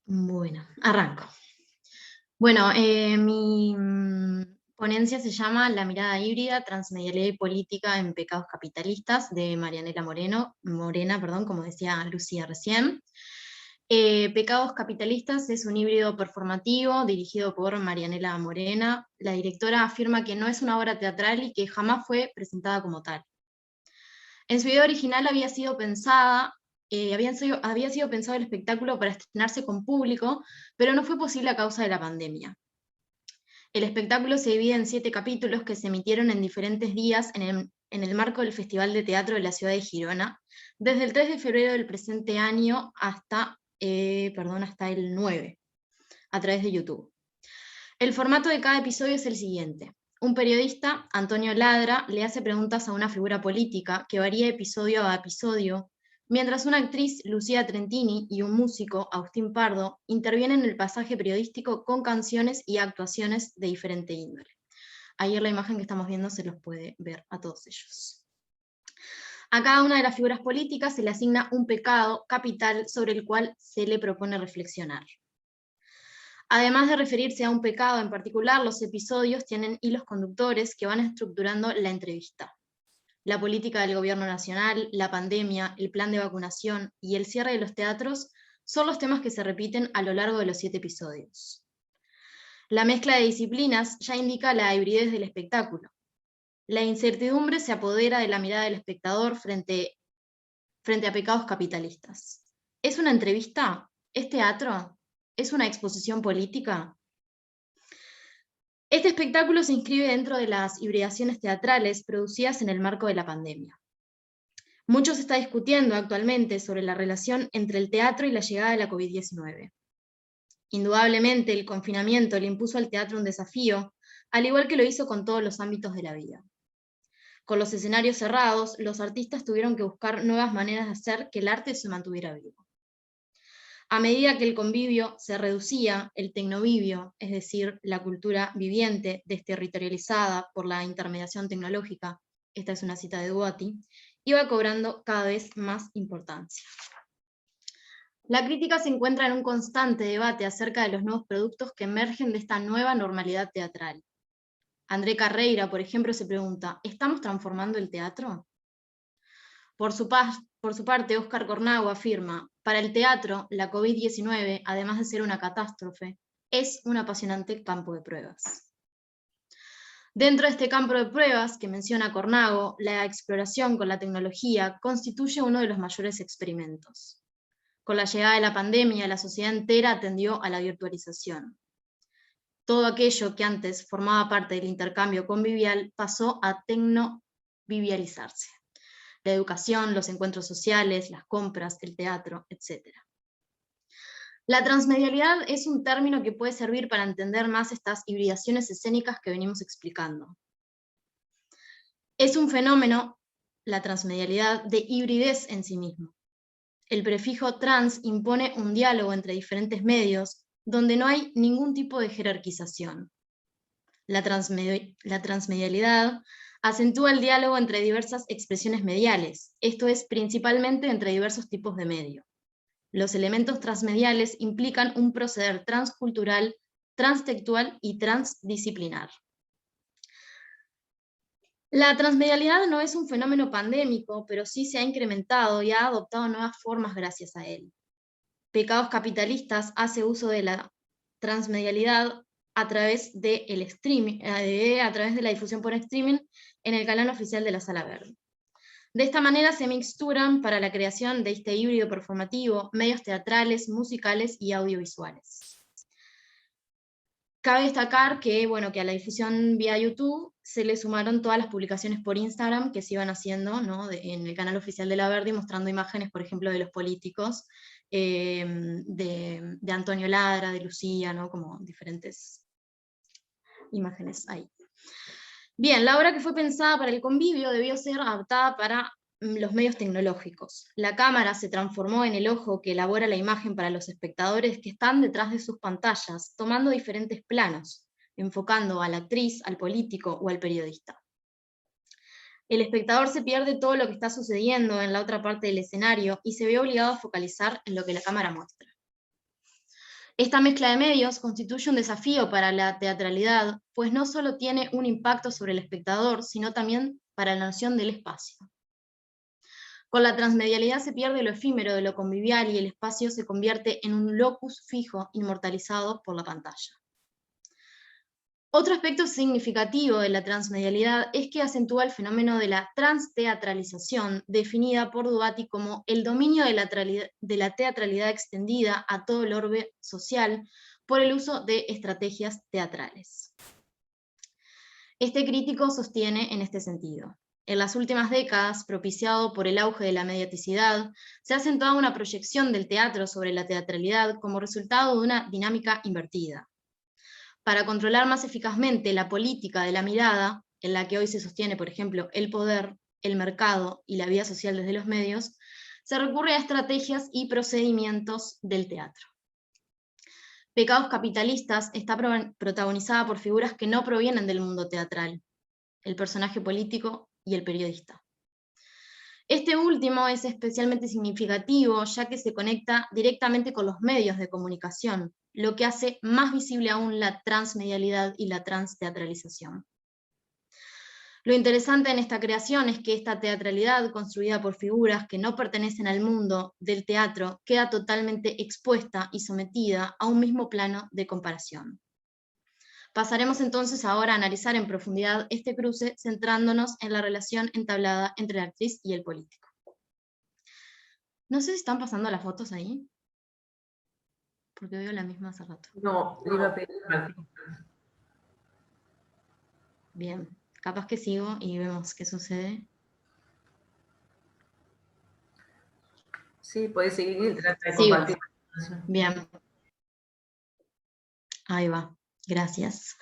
Bueno, arranco. Bueno, mi ponencia se llama La mirada híbrida, transmedialidad y política en pecados capitalistas, de Marianela Morena, como decía Lucía recién. Pecados capitalistas es un híbrido performativo dirigido por Marianela Morena. La directora afirma que no es una obra teatral y que jamás fue presentada como tal. En su idea original había sido pensado el espectáculo para estrenarse con público, pero no fue posible a causa de la pandemia. El espectáculo se divide en 7 capítulos que se emitieron en diferentes días en el marco del Festival de Teatro de la ciudad de Girona, desde el 3 de febrero del presente año hasta el 9, a través de YouTube. El formato de cada episodio es el siguiente. Un periodista, Antonio Ladra, le hace preguntas a una figura política que varía episodio a episodio, mientras una actriz, Lucía Trentini, y un músico, Agustín Pardo, intervienen en el pasaje periodístico con canciones y actuaciones de diferente índole. Ahí en la imagen que estamos viendo se los puede ver a todos ellos. A cada una de las figuras políticas se le asigna un pecado capital sobre el cual se le propone reflexionar. Además de referirse a un pecado en particular, los episodios tienen hilos conductores que van estructurando la entrevista. La política del gobierno nacional, la pandemia, el plan de vacunación y el cierre de los teatros son los temas que se repiten a lo largo de los 7 episodios. La mezcla de disciplinas ya indica la hibridez del espectáculo. La incertidumbre se apodera de la mirada del espectador frente a pecados capitalistas. ¿Es una entrevista? ¿Es teatro? ¿Es una exposición política? Este espectáculo se inscribe dentro de las hibridaciones teatrales producidas en el marco de la pandemia. Mucho se está discutiendo actualmente sobre la relación entre el teatro y la llegada de la COVID-19. Indudablemente, el confinamiento le impuso al teatro un desafío, al igual que lo hizo con todos los ámbitos de la vida. Con los escenarios cerrados, los artistas tuvieron que buscar nuevas maneras de hacer que el arte se mantuviera vivo. A medida que el convivio se reducía, el tecnovivio, es decir, la cultura viviente desterritorializada por la intermediación tecnológica, esta es una cita de Duati, iba cobrando cada vez más importancia. La crítica se encuentra en un constante debate acerca de los nuevos productos que emergen de esta nueva normalidad teatral. André Carreira, por ejemplo, se pregunta, ¿estamos transformando el teatro? Por su parte, Óscar Cornau afirma, para el teatro, la COVID-19, además de ser una catástrofe, es un apasionante campo de pruebas. Dentro de este campo de pruebas que menciona Cornau, la exploración con la tecnología constituye uno de los mayores experimentos. Con la llegada de la pandemia, la sociedad entera atendió a la virtualización. Todo aquello que antes formaba parte del intercambio convivial pasó a tecnovivializarse. La educación, los encuentros sociales, las compras, el teatro, etc. La transmedialidad es un término que puede servir para entender más estas hibridaciones escénicas que venimos explicando. Es un fenómeno, la transmedialidad, de hibridez en sí mismo. El prefijo trans impone un diálogo entre diferentes medios donde no hay ningún tipo de jerarquización. La transmedialidad acentúa el diálogo entre diversas expresiones mediales, esto es, principalmente entre diversos tipos de medio. Los elementos transmediales implican un proceder transcultural, transtextual y transdisciplinar. La transmedialidad no es un fenómeno pandémico, pero sí se ha incrementado y ha adoptado nuevas formas gracias a él. Pecados Capitalistas hace uso de la transmedialidad a través de la difusión por streaming en el canal oficial de la Sala Verde. De esta manera se mixturan para la creación de este híbrido performativo medios teatrales, musicales y audiovisuales. Cabe destacar que, que a la difusión vía YouTube se le sumaron todas las publicaciones por Instagram que se iban haciendo, ¿no?, en el canal oficial de la Verdi, mostrando imágenes, por ejemplo, de los políticos de Antonio Ladra, de Lucía, ¿no? Como diferentes imágenes ahí. Bien, la obra que fue pensada para el convivio debió ser adaptada para los medios tecnológicos. La cámara se transformó en el ojo que elabora la imagen para los espectadores que están detrás de sus pantallas, tomando diferentes planos, enfocando a la actriz, al político o al periodista. El espectador se pierde todo lo que está sucediendo en la otra parte del escenario y se ve obligado a focalizar en lo que la cámara muestra. Esta mezcla de medios constituye un desafío para la teatralidad, pues no solo tiene un impacto sobre el espectador, sino también para la noción del espacio. Con la transmedialidad se pierde lo efímero de lo convivial y el espacio se convierte en un locus fijo inmortalizado por la pantalla. Otro aspecto significativo de la transmedialidad es que acentúa el fenómeno de la transteatralización, definida por Dubati como el dominio de la teatralidad extendida a todo el orbe social por el uso de estrategias teatrales. Este crítico sostiene en este sentido: en las últimas décadas, propiciado por el auge de la mediaticidad, se ha acentuado una proyección del teatro sobre la teatralidad como resultado de una dinámica invertida. Para controlar más eficazmente la política de la mirada, en la que hoy se sostiene, por ejemplo, el poder, el mercado y la vida social desde los medios, se recurre a estrategias y procedimientos del teatro. Pecados Capitalistas está protagonizada por figuras que no provienen del mundo teatral: el personaje político y el periodista. Este último es especialmente significativo ya que se conecta directamente con los medios de comunicación, lo que hace más visible aún la transmedialidad y la transteatralización. Lo interesante en esta creación es que esta teatralidad, construida por figuras que no pertenecen al mundo del teatro, queda totalmente expuesta y sometida a un mismo plano de comparación. Pasaremos entonces ahora a analizar en profundidad este cruce, centrándonos en la relación entablada entre la actriz y el político. No sé si están pasando las fotos ahí, porque veo la misma hace rato. No, le iba a pedir a Martín. Bien, capaz que sigo y vemos qué sucede. Sí, puede seguir y trata de Sigo. compartir. Bien. Ahí va, gracias.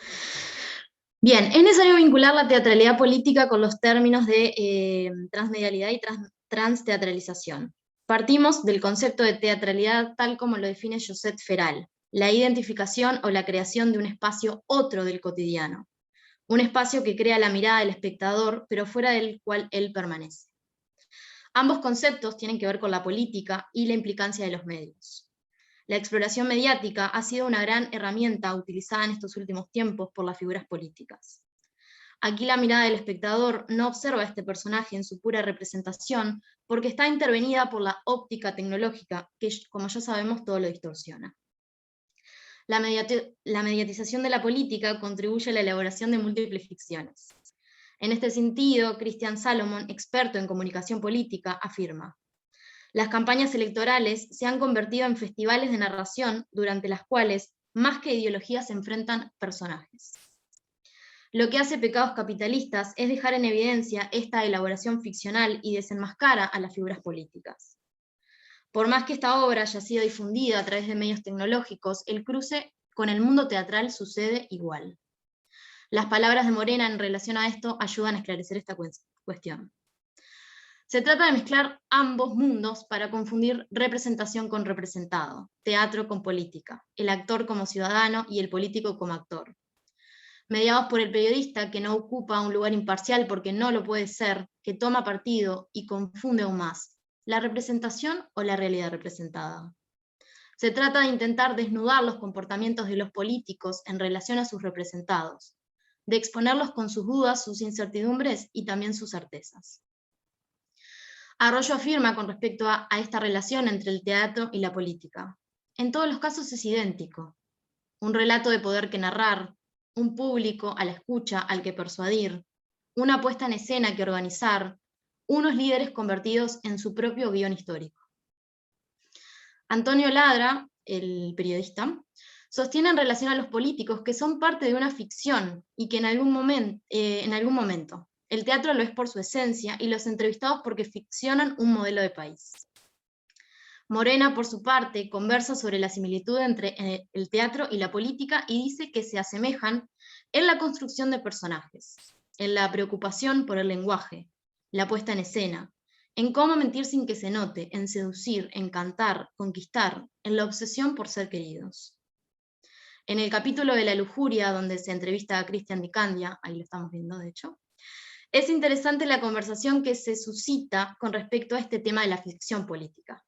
Bien, es necesario vincular la teatralidad política con los términos de transmedialidad y transteatralización. Partimos del concepto de teatralidad tal como lo define Josep Feral: la identificación o la creación de un espacio otro del cotidiano, un espacio que crea la mirada del espectador, pero fuera del cual él permanece. Ambos conceptos tienen que ver con la política y la implicancia de los medios. La exploración mediática ha sido una gran herramienta utilizada en estos últimos tiempos por las figuras políticas. Aquí la mirada del espectador no observa a este personaje en su pura representación, porque está intervenida por la óptica tecnológica, que, como ya sabemos, todo lo distorsiona. La mediatización de la política contribuye a la elaboración de múltiples ficciones. En este sentido, Christian Salomon, experto en comunicación política, afirma: las campañas electorales se han convertido en festivales de narración durante las cuales, más que ideologías, se enfrentan personajes. Lo que hace Pecados Capitalistas es dejar en evidencia esta elaboración ficcional y desenmascara a las figuras políticas. Por más que esta obra haya sido difundida a través de medios tecnológicos, el cruce con el mundo teatral sucede igual. Las palabras de Morena en relación a esto ayudan a esclarecer esta cuestión. Se trata de mezclar ambos mundos para confundir representación con representado, teatro con política, el actor como ciudadano y el político como actor. Mediados por el periodista, que no ocupa un lugar imparcial porque no lo puede ser, que toma partido y confunde aún más la representación o la realidad representada. Se trata de intentar desnudar los comportamientos de los políticos en relación a sus representados, de exponerlos con sus dudas, sus incertidumbres y también sus certezas. Arroyo afirma con respecto a esta relación entre el teatro y la política: en todos los casos es idéntico. Un relato de poder que narrar, un público a la escucha al que persuadir, una puesta en escena que organizar, unos líderes convertidos en su propio guión histórico. Antonio Ladra, el periodista, sostiene en relación a los políticos que son parte de una ficción y que en algún momento el teatro lo es por su esencia y los entrevistados porque ficcionan un modelo de país. Morena, por su parte, conversa sobre la similitud entre el teatro y la política y dice que se asemejan en la construcción de personajes, en la preocupación por el lenguaje, la puesta en escena, en cómo mentir sin que se note, en seducir, encantar, conquistar, en la obsesión por ser queridos. En el capítulo de la lujuria, donde se entrevista a Cristian Di Candia, ahí lo estamos viendo de hecho, es interesante la conversación que se suscita con respecto a este tema de la ficción política.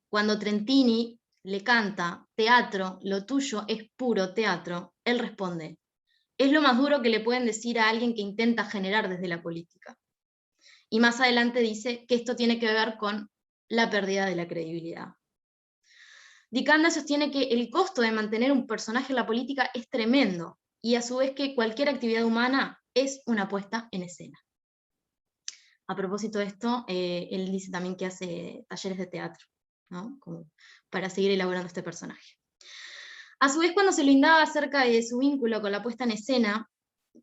Cuando Trentini le canta, teatro, lo tuyo es puro teatro, él responde, es lo más duro que le pueden decir a alguien que intenta generar desde la política. Y más adelante dice que esto tiene que ver con la pérdida de la credibilidad. Di Candia sostiene que el costo de mantener un personaje en la política es tremendo, y a su vez que cualquier actividad humana es una puesta en escena. A propósito de esto, él dice también que hace talleres de teatro, ¿no? Como para seguir elaborando este personaje. A su vez, cuando se lo indaga acerca de su vínculo con la puesta en escena,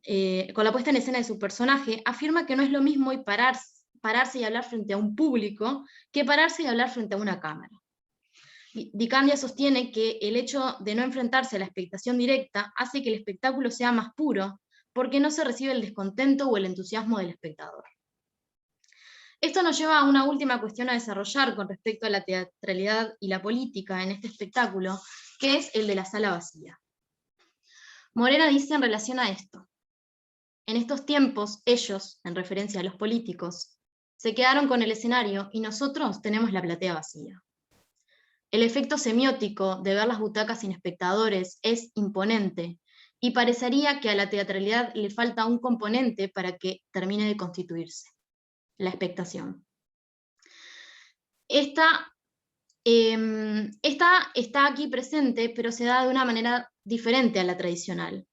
de su personaje, afirma que no es lo mismo pararse y hablar frente a un público que pararse y hablar frente a una cámara. Di Candia sostiene que el hecho de no enfrentarse a la expectación directa hace que el espectáculo sea más puro, porque no se recibe el descontento o el entusiasmo del espectador. Esto nos lleva a una última cuestión a desarrollar con respecto a la teatralidad y la política en este espectáculo, que es el de la sala vacía. Morena dice en relación a esto, en estos tiempos ellos, en referencia a los políticos, se quedaron con el escenario y nosotros tenemos la platea vacía. El efecto semiótico de ver las butacas sin espectadores es imponente, y parecería que a la teatralidad le falta un componente para que termine de constituirse, la expectación. Esta está aquí presente, pero se da de una manera diferente a la tradicional.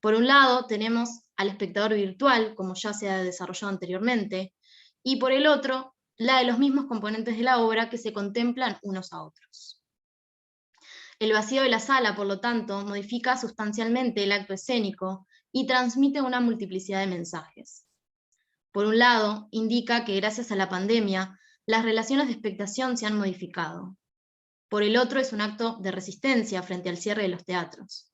Por un lado, tenemos al espectador virtual, como ya se ha desarrollado anteriormente, y por el otro, la de los mismos componentes de la obra que se contemplan unos a otros. El vacío de la sala, por lo tanto, modifica sustancialmente el acto escénico y transmite una multiplicidad de mensajes. Por un lado, indica que gracias a la pandemia, las relaciones de expectación se han modificado. Por el otro, es un acto de resistencia frente al cierre de los teatros.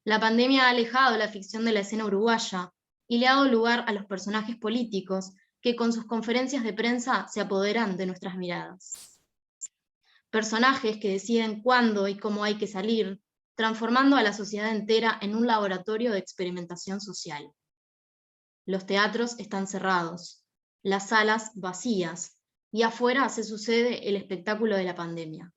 La pandemia ha alejado la ficción de la escena uruguaya y le ha dado lugar a los personajes políticos que con sus conferencias de prensa se apoderan de nuestras miradas. Personajes que deciden cuándo y cómo hay que salir, transformando a la sociedad entera en un laboratorio de experimentación social. Los teatros están cerrados, las salas vacías, y afuera se sucede el espectáculo de la pandemia.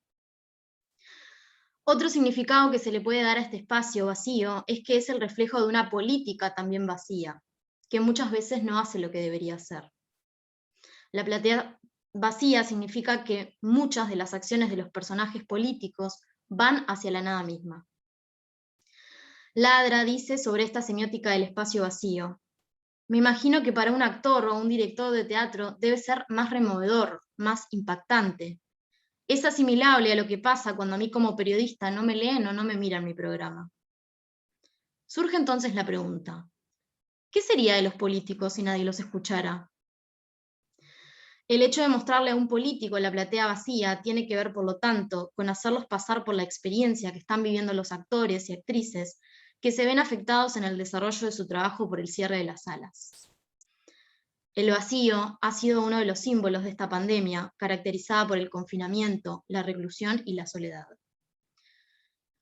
Otro significado que se le puede dar a este espacio vacío es que es el reflejo de una política también vacía, que muchas veces no hace lo que debería hacer. La platea vacía significa que muchas de las acciones de los personajes políticos van hacia la nada misma. Ladra dice sobre esta semiótica del espacio vacío: me imagino que para un actor o un director de teatro debe ser más removedor, más impactante. Es asimilable a lo que pasa cuando a mí como periodista no me leen o no me miran mi programa. Surge entonces la pregunta: ¿qué sería de los políticos si nadie los escuchara? El hecho de mostrarle a un político la platea vacía tiene que ver, por lo tanto, con hacerlos pasar por la experiencia que están viviendo los actores y actrices que se ven afectados en el desarrollo de su trabajo por el cierre de las salas. El vacío ha sido uno de los símbolos de esta pandemia, caracterizada por el confinamiento, la reclusión y la soledad.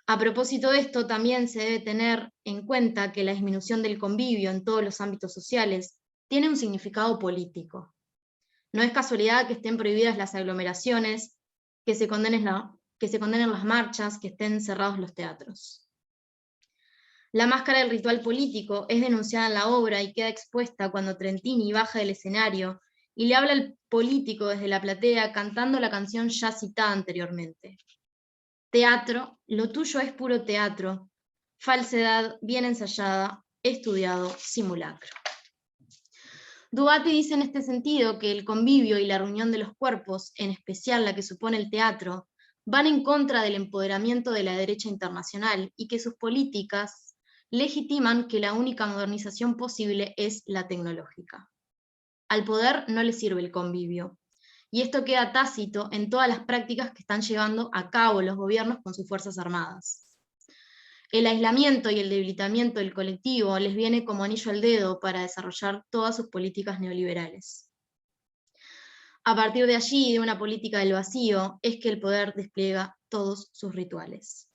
A propósito de esto, también se debe tener en cuenta que la disminución del convivio en todos los ámbitos sociales tiene un significado político. No es casualidad que estén prohibidas las aglomeraciones, que se condenen las marchas, que estén cerrados los teatros. La máscara del ritual político es denunciada en la obra y queda expuesta cuando Trentini baja del escenario y le habla al político desde la platea cantando la canción ya citada anteriormente. Teatro, lo tuyo es puro teatro, falsedad bien ensayada, estudiado, simulacro. Dubati dice en este sentido que el convivio y la reunión de los cuerpos, en especial la que supone el teatro, van en contra del empoderamiento de la derecha internacional y que sus políticas legitiman que la única modernización posible es la tecnológica. Al poder no le sirve el convivio, y esto queda tácito en todas las prácticas que están llevando a cabo los gobiernos con sus Fuerzas Armadas. El aislamiento y el debilitamiento del colectivo les viene como anillo al dedo para desarrollar todas sus políticas neoliberales. A partir de allí, de una política del vacío, es que el poder despliega todos sus rituales.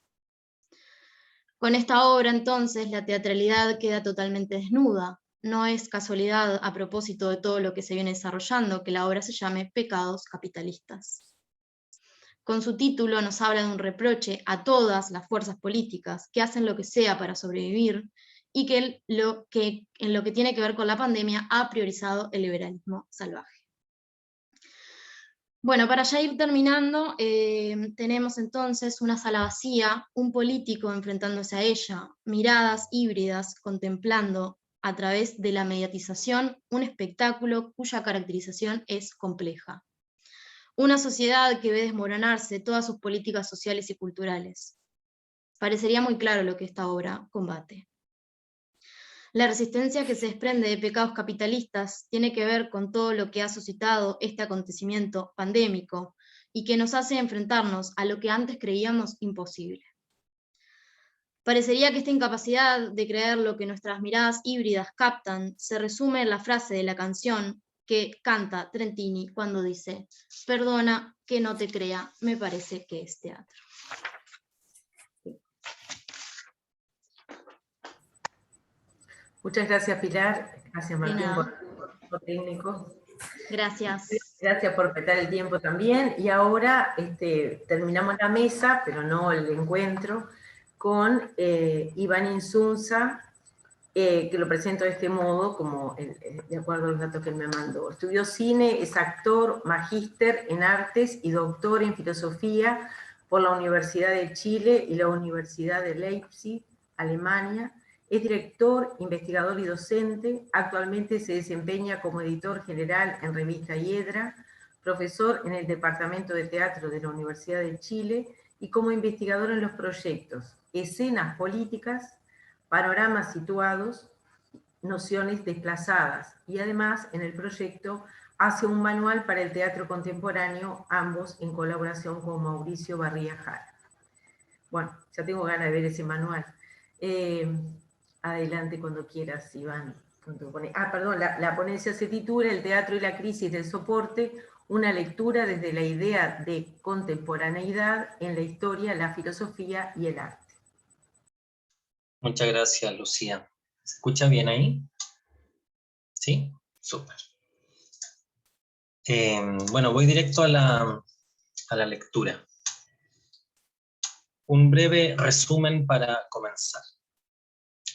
Con esta obra, entonces, la teatralidad queda totalmente desnuda. No es casualidad, a propósito de todo lo que se viene desarrollando, que la obra se llame Pecados Capitalistas. Con su título nos habla de un reproche a todas las fuerzas políticas que hacen lo que sea para sobrevivir y que en lo que tiene que ver con la pandemia ha priorizado el liberalismo salvaje. Bueno, para ya ir terminando, tenemos entonces una sala vacía, un político enfrentándose a ella, miradas híbridas contemplando a través de la mediatización un espectáculo cuya caracterización es compleja. Una sociedad que ve desmoronarse todas sus políticas sociales y culturales. Parecería muy claro lo que esta obra combate. La resistencia que se desprende de Pecados Capitalistas tiene que ver con todo lo que ha suscitado este acontecimiento pandémico y que nos hace enfrentarnos a lo que antes creíamos imposible. Parecería que esta incapacidad de creer lo que nuestras miradas híbridas captan se resume en la frase de la canción que canta Trentini cuando dice: perdona que no te crea, me parece que es teatro. Muchas gracias, Pilar. Gracias, Martín, por el técnico. Gracias. Gracias por respetar el tiempo también. Y ahora terminamos la mesa, pero no el encuentro, con Iván Insunza, que lo presento de este modo, como de acuerdo a los datos que él me mandó. Estudió cine, es actor, magíster en artes y doctor en filosofía por la Universidad de Chile y la Universidad de Leipzig, Alemania. Es director, investigador y docente. Actualmente se desempeña como editor general en Revista Hiedra, profesor en el Departamento de Teatro de la Universidad de Chile y como investigador en los proyectos Escenas Políticas, Panoramas Situados, Nociones Desplazadas, y además en el proyecto hace un manual para el teatro contemporáneo, ambos en colaboración con Mauricio Barría Jara. Bueno, ya tengo ganas de ver ese manual. Adelante cuando quieras, Iván. Perdón, la ponencia se titula El teatro y la crisis del soporte, una lectura desde la idea de contemporaneidad en la historia, la filosofía y el arte. Muchas gracias, Lucía. ¿Se escucha bien ahí? ¿Sí? Súper. Bueno, voy directo a la lectura. Un breve resumen para comenzar.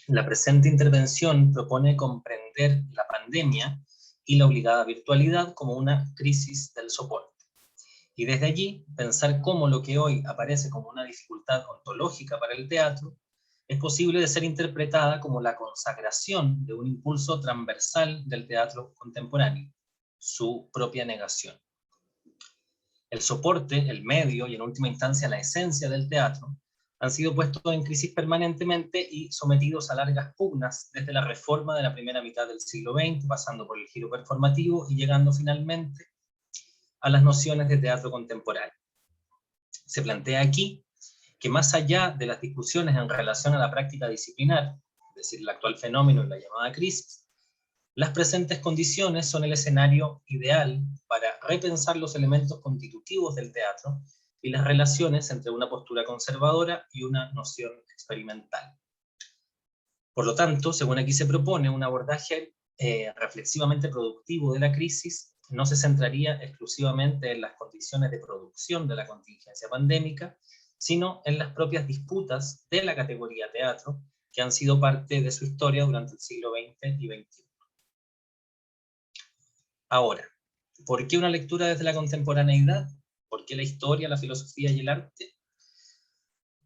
La presente intervención propone comprender la pandemia y la obligada virtualidad como una crisis del soporte. Y desde allí, pensar cómo lo que hoy aparece como una dificultad ontológica para el teatro es posible de ser interpretada como la consagración de un impulso transversal del teatro contemporáneo, su propia negación. El soporte, el medio y en última instancia la esencia del teatro han sido puestos en crisis permanentemente y sometidos a largas pugnas desde la reforma de la primera mitad del siglo XX, pasando por el giro performativo y llegando finalmente a las nociones de teatro contemporáneo. Se plantea aquí que más allá de las discusiones en relación a la práctica disciplinar, es decir, el actual fenómeno y la llamada crisis, las presentes condiciones son el escenario ideal para repensar los elementos constitutivos del teatro y las relaciones entre una postura conservadora y una noción experimental. Por lo tanto, según aquí se propone, un abordaje reflexivamente productivo de la crisis no se centraría exclusivamente en las condiciones de producción de la contingencia pandémica, sino en las propias disputas de la categoría teatro, que han sido parte de su historia durante el siglo XX y XXI. Ahora, ¿por qué una lectura desde la contemporaneidad? ¿Por qué la historia, la filosofía y el arte?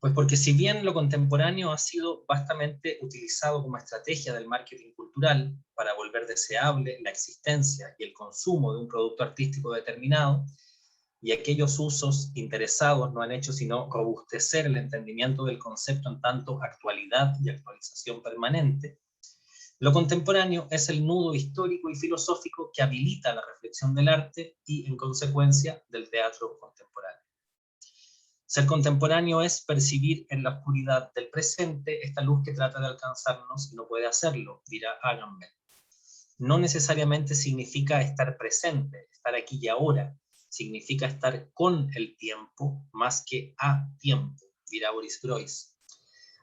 Pues porque si bien lo contemporáneo ha sido vastamente utilizado como estrategia del marketing cultural para volver deseable la existencia y el consumo de un producto artístico determinado, y aquellos usos interesados no han hecho sino robustecer el entendimiento del concepto en tanto actualidad y actualización permanente, Lo contemporáneo es el nudo histórico y filosófico que habilita la reflexión del arte y, en consecuencia, del teatro contemporáneo. Ser contemporáneo es percibir en la oscuridad del presente esta luz que trata de alcanzarnos y no puede hacerlo, dirá Agamben. No necesariamente significa estar presente, estar aquí y ahora, significa estar con el tiempo más que a tiempo, dirá Boris Groys.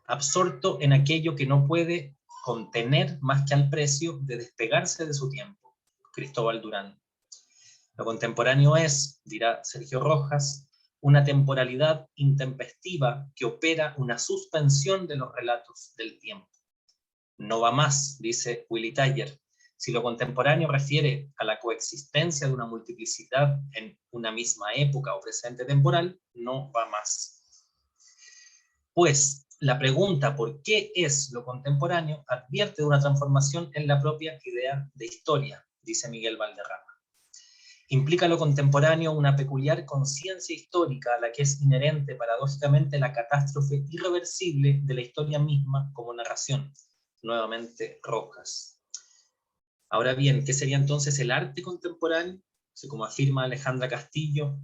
Absorto en aquello que no puede contener más que al precio de despegarse de su tiempo, Cristóbal Durán. Lo contemporáneo es, dirá Sergio Rojas, una temporalidad intempestiva que opera una suspensión de los relatos del tiempo. No va más, dice Willy Thayer. Si lo contemporáneo refiere a la coexistencia de una multiplicidad en una misma época o presente temporal, no va más. Pues la pregunta ¿por qué es lo contemporáneo? Advierte de una transformación en la propia idea de historia, dice Miguel Valderrama. Implica lo contemporáneo una peculiar conciencia histórica a la que es inherente paradójicamente la catástrofe irreversible de la historia misma como narración. Nuevamente Rojas. Ahora bien, ¿qué sería entonces el arte contemporáneo? Como afirma Alejandra Castillo,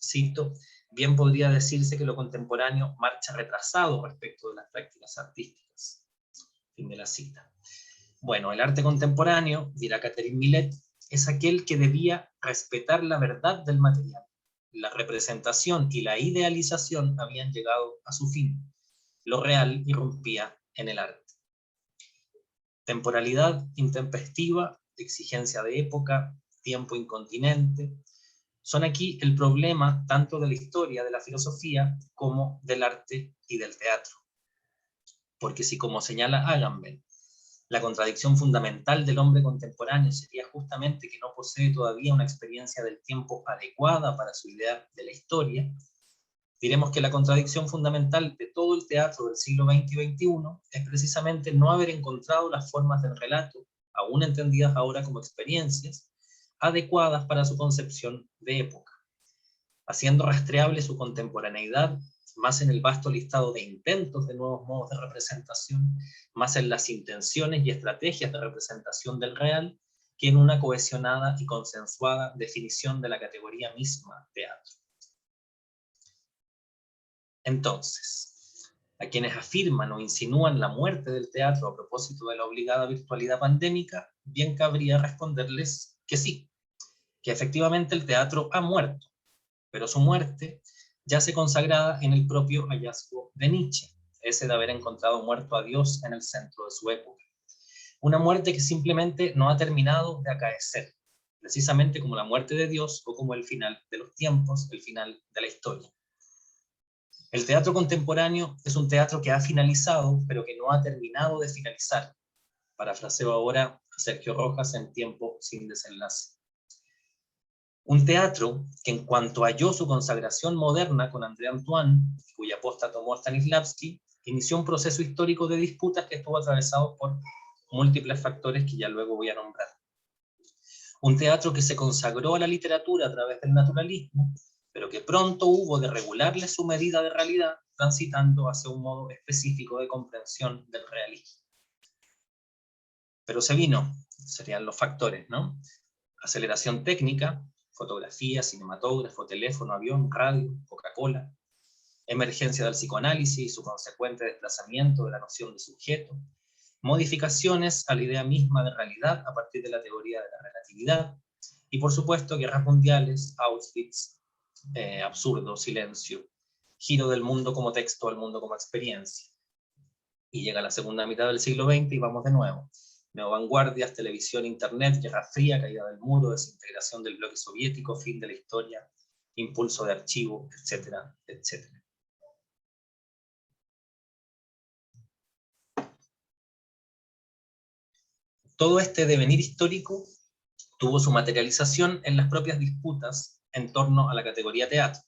cito, bien podría decirse que lo contemporáneo marcha retrasado respecto de las prácticas artísticas. Fin de la cita. Bueno, el arte contemporáneo, dirá Catherine Millet, es aquel que debía respetar la verdad del material. La representación y la idealización habían llegado a su fin. Lo real irrumpía en el arte. Temporalidad intempestiva, exigencia de época, tiempo incontinente, son aquí el problema tanto de la historia, de la filosofía, como del arte y del teatro. Porque si, como señala Agamben, la contradicción fundamental del hombre contemporáneo sería justamente que no posee todavía una experiencia del tiempo adecuada para su idea de la historia, diremos que la contradicción fundamental de todo el teatro del siglo XX y XXI es precisamente no haber encontrado las formas del relato, aún entendidas ahora como experiencias, adecuadas para su concepción de época, haciendo rastreable su contemporaneidad más en el vasto listado de intentos de nuevos modos de representación, más en las intenciones y estrategias de representación del real, que en una cohesionada y consensuada definición de la categoría misma teatro. Entonces, a quienes afirman o insinúan la muerte del teatro a propósito de la obligada virtualidad pandémica, bien cabría responderles que sí, que efectivamente el teatro ha muerto, pero su muerte yace consagrada en el propio hallazgo de Nietzsche, ese de haber encontrado muerto a Dios en el centro de su época. Una muerte que simplemente no ha terminado de acaecer, precisamente como la muerte de Dios o como el final de los tiempos, el final de la historia. El teatro contemporáneo es un teatro que ha finalizado, pero que no ha terminado de finalizar. Parafraseo ahora a Sergio Rojas en Tiempo sin desenlace. Un teatro que, en cuanto halló su consagración moderna con André Antoine, cuya posta tomó Stanislavski, inició un proceso histórico de disputas que estuvo atravesado por múltiples factores que ya luego voy a nombrar. Un teatro que se consagró a la literatura a través del naturalismo, pero que pronto hubo de regularle su medida de realidad, transitando hacia un modo específico de comprensión del realismo. Pero se vino, serían los factores, ¿no? Aceleración técnica, fotografía, cinematógrafo, teléfono, avión, radio, Coca-Cola, emergencia del psicoanálisis y su consecuente desplazamiento de la noción de sujeto, modificaciones a la idea misma de realidad a partir de la teoría de la relatividad, y por supuesto guerras mundiales, Auschwitz, absurdo, silencio, giro del mundo como texto al mundo como experiencia. Y llega la segunda mitad del siglo XX y vamos de nuevo. Neovanguardias, televisión, internet, guerra fría, caída del muro, desintegración del bloque soviético, fin de la historia, impulso de archivo, etcétera, etcétera. Todo este devenir histórico tuvo su materialización en las propias disputas en torno a la categoría teatro.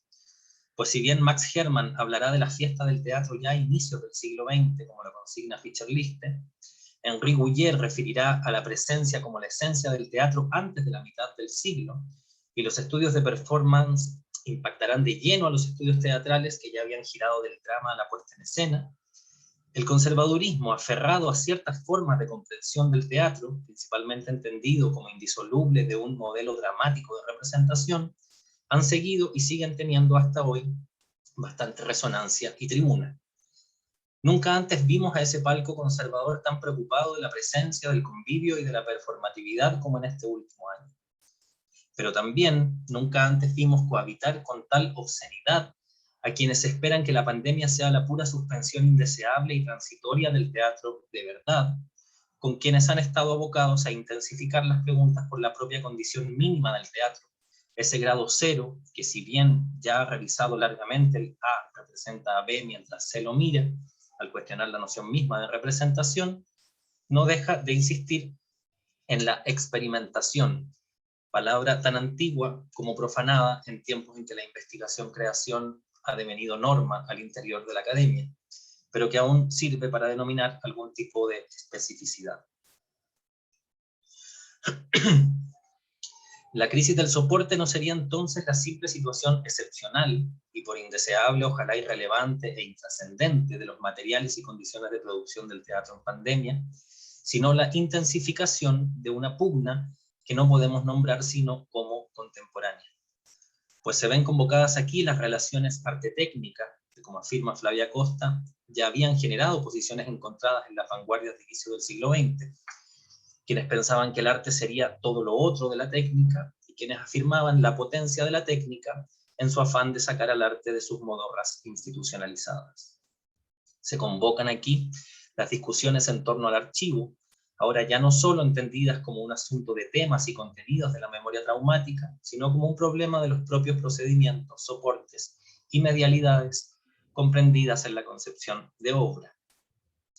Pues si bien Max Hermann hablará de la fiesta del teatro ya a inicios del siglo XX, como lo consigna Fischer-Liste, Henri Gouillet referirá a la presencia como la esencia del teatro antes de la mitad del siglo, y los estudios de performance impactarán de lleno a los estudios teatrales que ya habían girado del drama a la puesta en escena, El conservadurismo, aferrado a ciertas formas de comprensión del teatro, principalmente entendido como indisoluble de un modelo dramático de representación, han seguido y siguen teniendo hasta hoy bastante resonancia y tribuna. Nunca antes vimos a ese palco conservador tan preocupado de la presencia, del convivio y de la performatividad como en este último año. Pero también nunca antes vimos cohabitar con tal obscenidad a quienes esperan que la pandemia sea la pura suspensión indeseable y transitoria del teatro de verdad, con quienes han estado abocados a intensificar las preguntas por la propia condición mínima del teatro, ese grado cero que, si bien ya ha revisado largamente el A representa a B mientras C lo mira, al cuestionar la noción misma de representación, no deja de insistir en la experimentación, palabra tan antigua como profanada en tiempos en que la investigación-creación ha devenido norma al interior de la academia, pero que aún sirve para denominar algún tipo de especificidad. La crisis del soporte no sería entonces la simple situación excepcional y por indeseable, ojalá irrelevante e intrascendente de los materiales y condiciones de producción del teatro en pandemia, sino la intensificación de una pugna que no podemos nombrar sino como contemporánea. Pues se ven convocadas aquí las relaciones arte-técnica, que como afirma Flavia Costa, ya habían generado posiciones encontradas en las vanguardias de inicio del siglo XX, quienes pensaban que el arte sería todo lo otro de la técnica, y quienes afirmaban la potencia de la técnica en su afán de sacar al arte de sus modorras institucionalizadas. Se convocan aquí las discusiones en torno al archivo, ahora ya no solo entendidas como un asunto de temas y contenidos de la memoria traumática, sino como un problema de los propios procedimientos, soportes y medialidades comprendidas en la concepción de obra.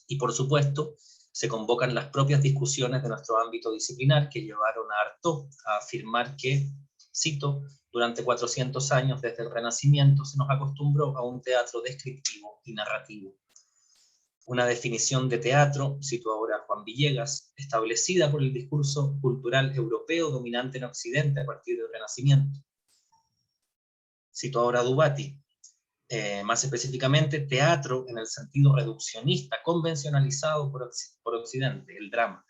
Y por supuesto, se convocan las propias discusiones de nuestro ámbito disciplinar que llevaron a Artaud a afirmar que, cito, durante 400 años desde el Renacimiento se nos acostumbró a un teatro descriptivo y narrativo. Una definición de teatro, cito ahora a Juan Villegas, establecida por el discurso cultural europeo dominante en Occidente a partir del Renacimiento. Cito ahora a Dubati, más específicamente teatro en el sentido reduccionista, convencionalizado por Occidente, el drama.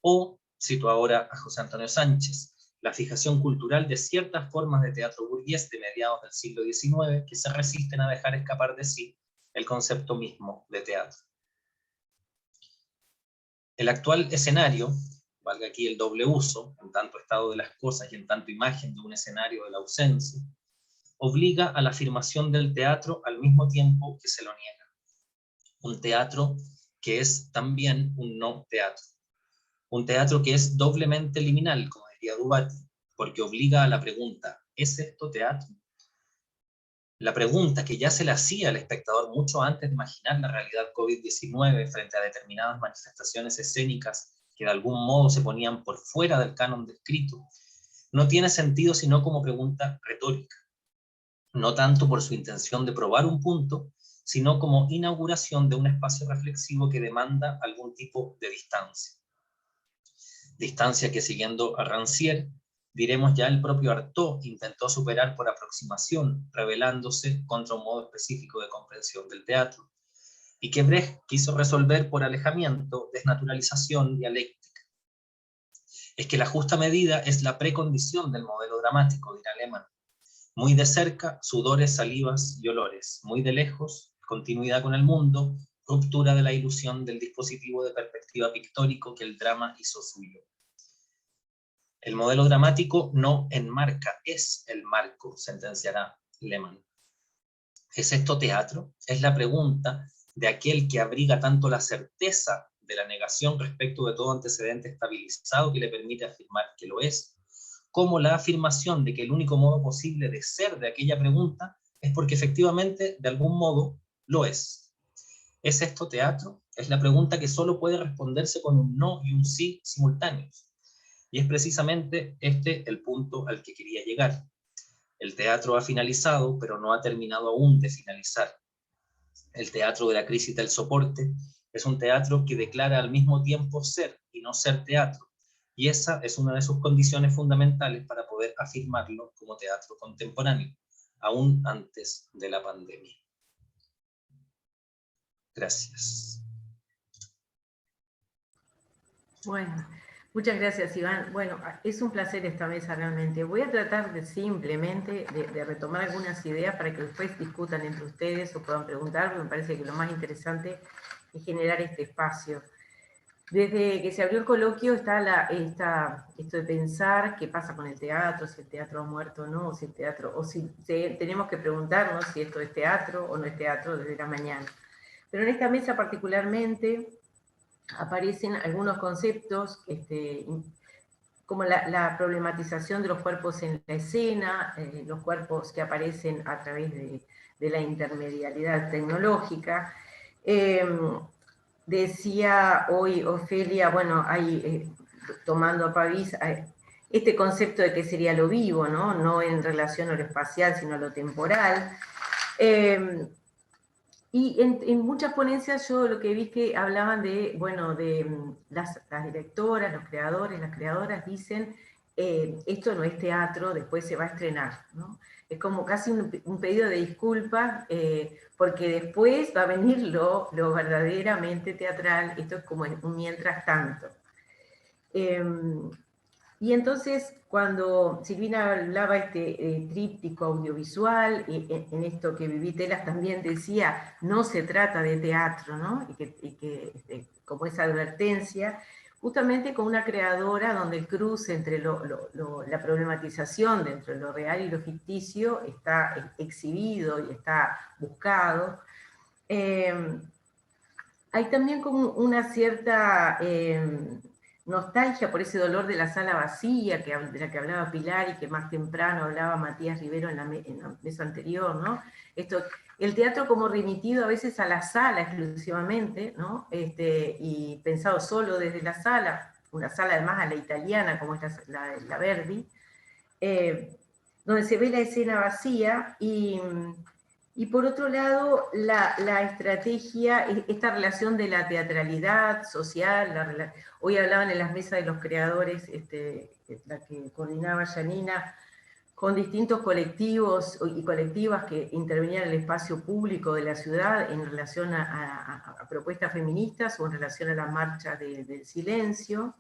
O, cito ahora a José Antonio Sánchez, la fijación cultural de ciertas formas de teatro burgués de mediados del siglo XIX que se resisten a dejar escapar de sí el concepto mismo de teatro. El actual escenario, valga aquí el doble uso, en tanto estado de las cosas y en tanto imagen de un escenario de la ausencia, obliga a la afirmación del teatro al mismo tiempo que se lo niega. Un teatro que es también un no teatro. Un teatro que es doblemente liminal, como diría Dubati, porque obliga a la pregunta, ¿es esto teatro? La pregunta que ya se le hacía al espectador mucho antes de imaginar la realidad COVID-19 frente a determinadas manifestaciones escénicas que de algún modo se ponían por fuera del canon descrito, no tiene sentido sino como pregunta retórica. No tanto por su intención de probar un punto, sino como inauguración de un espacio reflexivo que demanda algún tipo de distancia. Distancia que, siguiendo a Rancière, diremos ya el propio Artaud intentó superar por aproximación, rebelándose contra un modo específico de comprensión del teatro, y que Brecht quiso resolver por alejamiento, desnaturalización dialéctica. Es que la justa medida es la precondición del modelo dramático, dirá Lehmann. Muy de cerca, sudores, salivas y olores. Muy de lejos, continuidad con el mundo, ruptura de la ilusión del dispositivo de perspectiva pictórico que el drama hizo suyo. El modelo dramático no enmarca, es el marco, sentenciará Lehmann. ¿Es esto teatro? Es la pregunta de aquel que abriga tanto la certeza de la negación respecto de todo antecedente estabilizado que le permite afirmar que lo es, como la afirmación de que el único modo posible de ser de aquella pregunta es porque efectivamente, de algún modo, lo es. ¿Es esto teatro? Es la pregunta que solo puede responderse con un no y un sí simultáneos. Y es precisamente este el punto al que quería llegar. El teatro ha finalizado, pero no ha terminado aún de finalizar. El teatro de la crisis del soporte es un teatro que declara al mismo tiempo ser y no ser teatro. Y esa es una de sus condiciones fundamentales para poder afirmarlo como teatro contemporáneo, aún antes de la pandemia. Gracias. Bueno, muchas gracias, Iván. Bueno, es un placer esta mesa realmente. Voy a tratar de simplemente de retomar algunas ideas para que después discutan entre ustedes o puedan preguntar, porque me parece que lo más interesante es generar este espacio. Desde que se abrió el coloquio está esto de pensar qué pasa con el teatro, si el teatro ha muerto o no, o si tenemos que preguntarnos si esto es teatro o no es teatro desde la mañana. Pero en esta mesa particularmente aparecen algunos conceptos, como la problematización de los cuerpos en la escena, los cuerpos que aparecen a través de la intermedialidad tecnológica. Decía hoy Ofelia, bueno, tomando a Pavís, este concepto de que sería lo vivo, ¿no? No en relación a lo espacial, sino a lo temporal. Y en muchas ponencias yo lo que vi que hablaban de, bueno, de las directoras, los creadores, las creadoras dicen, esto no es teatro, después se va a estrenar, ¿no? Es como casi un pedido de disculpas, porque después va a venir lo verdaderamente teatral, esto es como un mientras tanto. Y entonces, cuando Silvina hablaba tríptico audiovisual, en esto que Vivi Telas también decía, no se trata de teatro, ¿no? Y que como esa advertencia, justamente con una creadora donde el cruce entre la problematización dentro de lo real y lo ficticio está exhibido y está buscado. Hay también como una cierta nostalgia por ese dolor de la sala vacía, de la que hablaba Pilar y que más temprano hablaba Matías Rivero en la mesa anterior, ¿no? El teatro como remitido a veces a la sala exclusivamente, ¿no? Y pensado solo desde la sala, una sala además a la italiana como es la Verdi, donde se ve la escena vacía y por otro lado, la estrategia, esta relación de la teatralidad social, hoy hablaban en las mesas de los creadores, la que coordinaba Janina, con distintos colectivos y colectivas que intervenían en el espacio público de la ciudad en relación a propuestas feministas o en relación a la marcha del silencio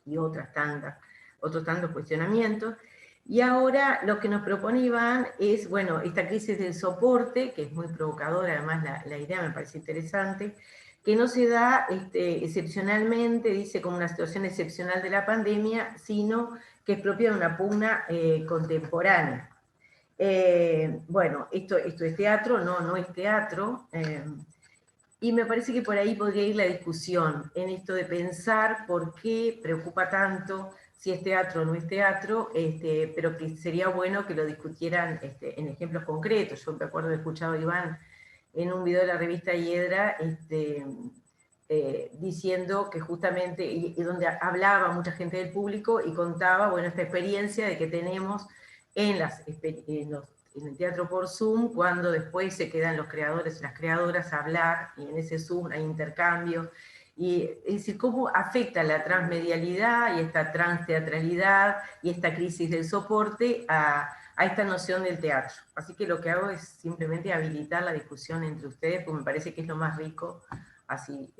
y otros tantos cuestionamientos. Y ahora lo que nos propone Iván es, bueno, esta crisis del soporte, que es muy provocadora, además la idea me parece interesante, que no se da excepcionalmente, dice, como una situación excepcional de la pandemia, sino que es propia de una pugna contemporánea. Bueno, esto es teatro, no es teatro, y me parece que por ahí podría ir la discusión, en esto de pensar por qué preocupa tanto si es teatro o no es teatro, pero que sería bueno que lo discutieran en ejemplos concretos. Yo me acuerdo de escuchado a Iván en un video de la revista Hiedra, diciendo que justamente, y donde hablaba mucha gente del público y contaba, bueno, esta experiencia de que tenemos en el teatro por Zoom, cuando después se quedan los creadores y las creadoras a hablar, y en ese Zoom hay intercambio, y es decir, cómo afecta la transmedialidad y esta transteatralidad y esta crisis del soporte a esta noción del teatro. Así que lo que hago es simplemente habilitar la discusión entre ustedes, porque me parece que es lo más rico, así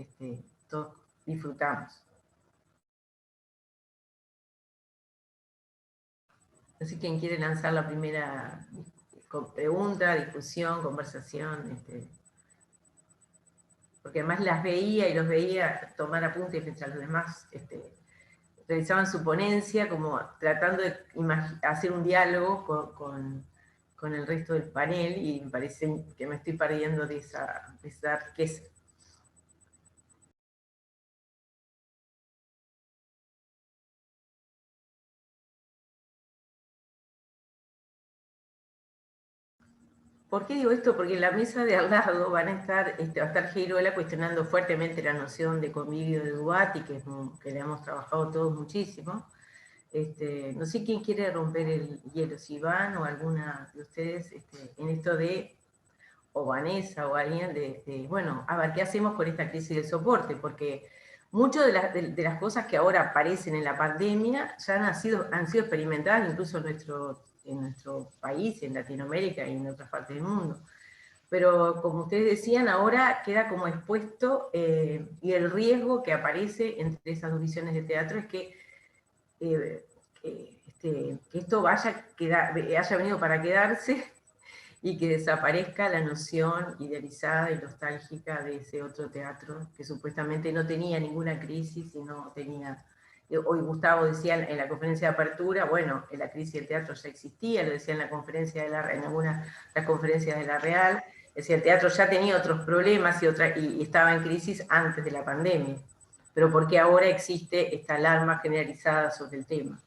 todos disfrutamos. No sé quién quiere lanzar la primera pregunta, discusión, conversación, porque además las veía y los veía tomar apuntes mientras los demás realizaban su ponencia, como tratando de hacer un diálogo con el resto del panel, y me parece que me estoy perdiendo de esa riqueza. ¿Por qué digo esto? Porque en la mesa de al lado va a estar Girola cuestionando fuertemente la noción de convivio de Duati, que le hemos trabajado todos muchísimo. No sé quién quiere romper el hielo, si Iván o alguna de ustedes, en esto o Vanessa o alguien, bueno, a ver, ¿qué hacemos con esta crisis del soporte? Porque muchas de las cosas que ahora aparecen en la pandemia ya han sido experimentadas incluso en nuestro país, en Latinoamérica y en otras partes del mundo. pero como ustedes decían, ahora queda como expuesto, y el riesgo que aparece entre esas dos visiones de teatro es que esto haya venido para quedarse y que desaparezca la noción idealizada y nostálgica de ese otro teatro que supuestamente no tenía ninguna crisis y no tenía... Hoy Gustavo decía en la conferencia de apertura, bueno, la crisis del teatro ya existía, lo decía en la conferencia en algunas de las conferencias de la Real, decía el teatro ya tenía otros problemas y estaba en crisis antes de la pandemia, pero porque ahora existe esta alarma generalizada sobre el tema.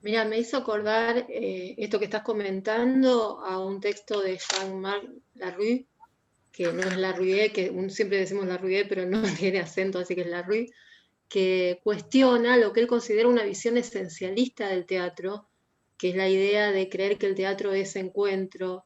Mira, me hizo acordar esto que estás comentando a un texto de Jean-Marc Larue, que no es Larue, que siempre decimos Larue, pero no tiene acento, así que es Larue, que cuestiona lo que él considera una visión esencialista del teatro, que es la idea de creer que el teatro es encuentro,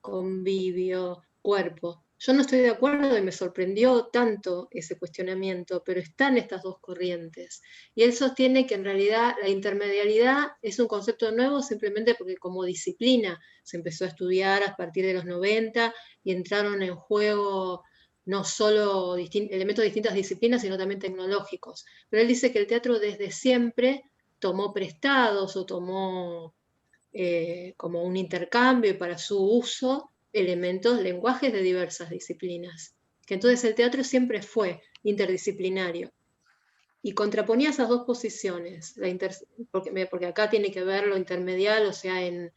convivio, cuerpo. Yo no estoy de acuerdo y me sorprendió tanto ese cuestionamiento, pero están estas dos corrientes. Y él sostiene que en realidad la intermedialidad es un concepto nuevo simplemente porque como disciplina se empezó a estudiar a partir de los 90 y entraron en juego no solo elementos de distintas disciplinas, sino también tecnológicos. Pero él dice que el teatro desde siempre tomó prestados o tomó como un intercambio para su uso, elementos, lenguajes de diversas disciplinas. Que entonces el teatro siempre fue interdisciplinario. Y contraponía esas dos posiciones, porque acá tiene que ver lo intermedial, o sea, en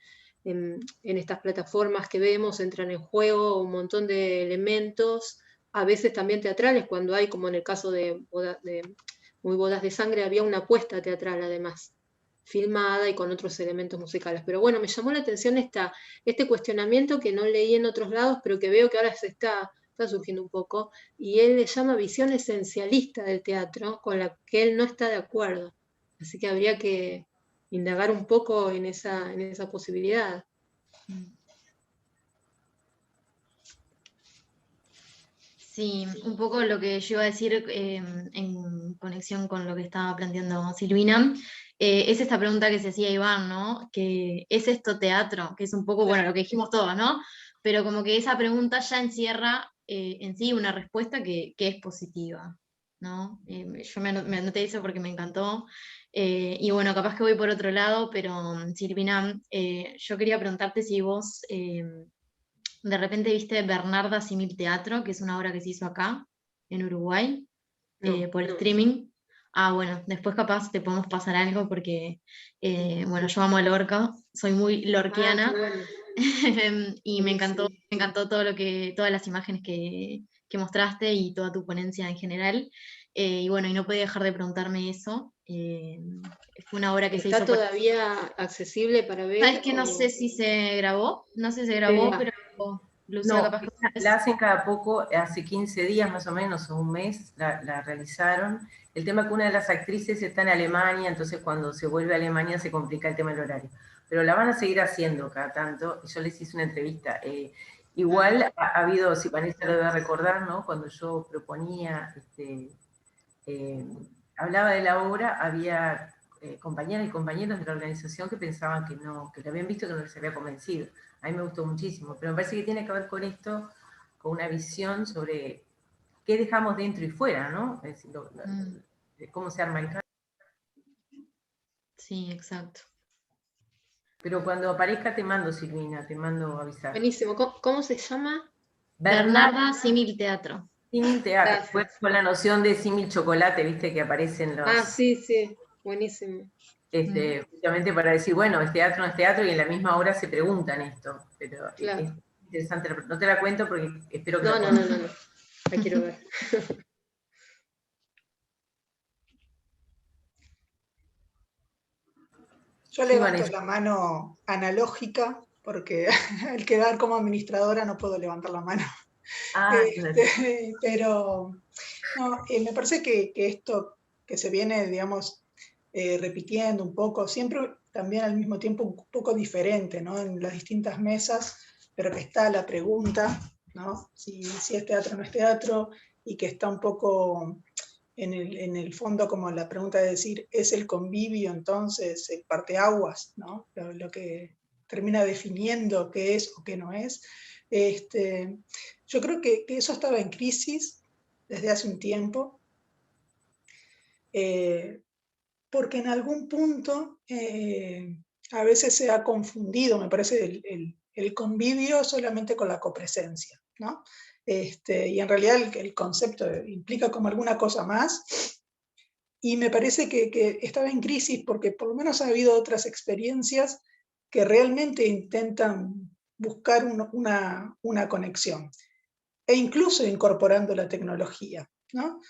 estas plataformas que vemos entran en juego un montón de elementos, a veces también teatrales, cuando hay, como en el caso de Muy Bodas de Sangre, había una apuesta teatral además, filmada y con otros elementos musicales. Pero bueno, me llamó la atención este cuestionamiento que no leí en otros lados, pero que veo que ahora está surgiendo un poco, y él le llama visión esencialista del teatro, con la que él no está de acuerdo. Así que habría que indagar un poco en esa posibilidad. Sí, un poco lo que yo iba a decir en conexión con lo que estaba planteando Silvina, es esta pregunta que se hacía Iván, ¿no? Que ¿es esto teatro? Que es un poco, bueno, lo que dijimos todos, ¿no? Pero como que esa pregunta ya encierra en sí una respuesta que es positiva, ¿no? Yo me anoté eso porque me encantó. Y bueno, capaz que voy por otro lado, pero Silvina, yo quería preguntarte si vos... de repente viste Bernarda Simil Teatro, que es una obra que se hizo acá, en Uruguay, por streaming. Ah, bueno, después capaz te podemos pasar algo porque, bueno, yo amo a Lorca, soy muy lorquiana, Bueno. y me encantó todas las imágenes que mostraste y toda tu ponencia en general. Y bueno, y no podía dejar de preguntarme eso. Fue una obra que se ¿Está hizo todavía accesible para ver? ¿Sabes que no sé si se grabó? No sé si se grabó, pero Lucía No, capaz que... la hacen cada poco, hace 15 días más o menos, o un mes, la realizaron. El tema es que una de las actrices está en Alemania, entonces cuando se vuelve a Alemania se complica el tema del horario. Pero la van a seguir haciendo cada tanto. Yo les hice una entrevista. Igual ha habido, si Vanessa lo debe recordar, ¿no? Cuando yo proponía, hablaba de la obra, había compañeras y compañeros de la organización que pensaban que no, que lo habían visto, que no les había convencido. A mí me gustó muchísimo, pero me parece que tiene que ver con esto, con una visión sobre qué dejamos dentro y fuera, ¿no? Es decir, cómo se arma el cambio. Sí, exacto. Pero cuando aparezca te mando, Silvina, te mando avisar. Buenísimo. ¿Cómo se llama? Bernarda Simil Teatro. Símil teatro, Gracias. con la noción de símil chocolate, viste, que aparecen los... Ah, sí, buenísimo. Justamente para decir, bueno, es teatro, no es teatro, y en la misma obra se preguntan esto, pero Claro. es interesante. No te la cuento porque espero que No. La quiero ver. Yo Sí, levanto Vanessa. la mano analógica porque al quedar como administradora no puedo levantar la mano. Claro. Pero no, me parece que esto que se viene, digamos, repitiendo un poco, siempre también al mismo tiempo un poco diferente, ¿no? En las distintas mesas, pero que está la pregunta, ¿no? Si es teatro o no es teatro, y que está un poco en el fondo como la pregunta de decir, ¿es el convivio entonces el parteaguas, ¿no? Lo que termina definiendo qué es o qué no es. Yo creo que eso estaba en crisis desde hace un tiempo, porque en algún punto a veces se ha confundido, me parece, el convivio solamente con la copresencia, ¿no? Y en realidad el concepto implica como alguna cosa más, y me parece que estaba en crisis porque por lo menos ha habido otras experiencias que realmente intentan buscar una conexión, e incluso incorporando la tecnología, ¿no?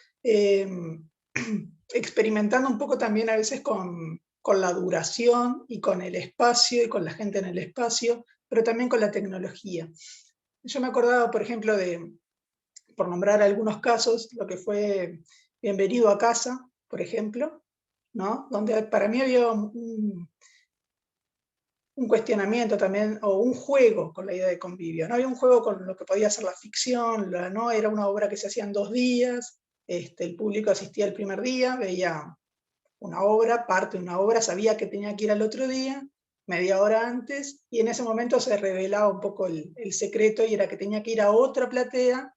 Experimentando un poco también a veces con la duración y con el espacio y con la gente en el espacio, pero también con la tecnología. Yo me acordaba, por ejemplo, por nombrar algunos casos, lo que fue Bienvenido a Casa, por ejemplo, ¿no? Donde para mí había un cuestionamiento también, o un juego con la idea de convivio. No había un juego con lo que podía ser la ficción, ¿no? Era una obra que se hacía en 2 días, el público asistía el primer día, veía una obra, parte de una obra, sabía que tenía que ir al otro día, media hora antes, y en ese momento se revelaba un poco el secreto, y era que tenía que ir a otra platea,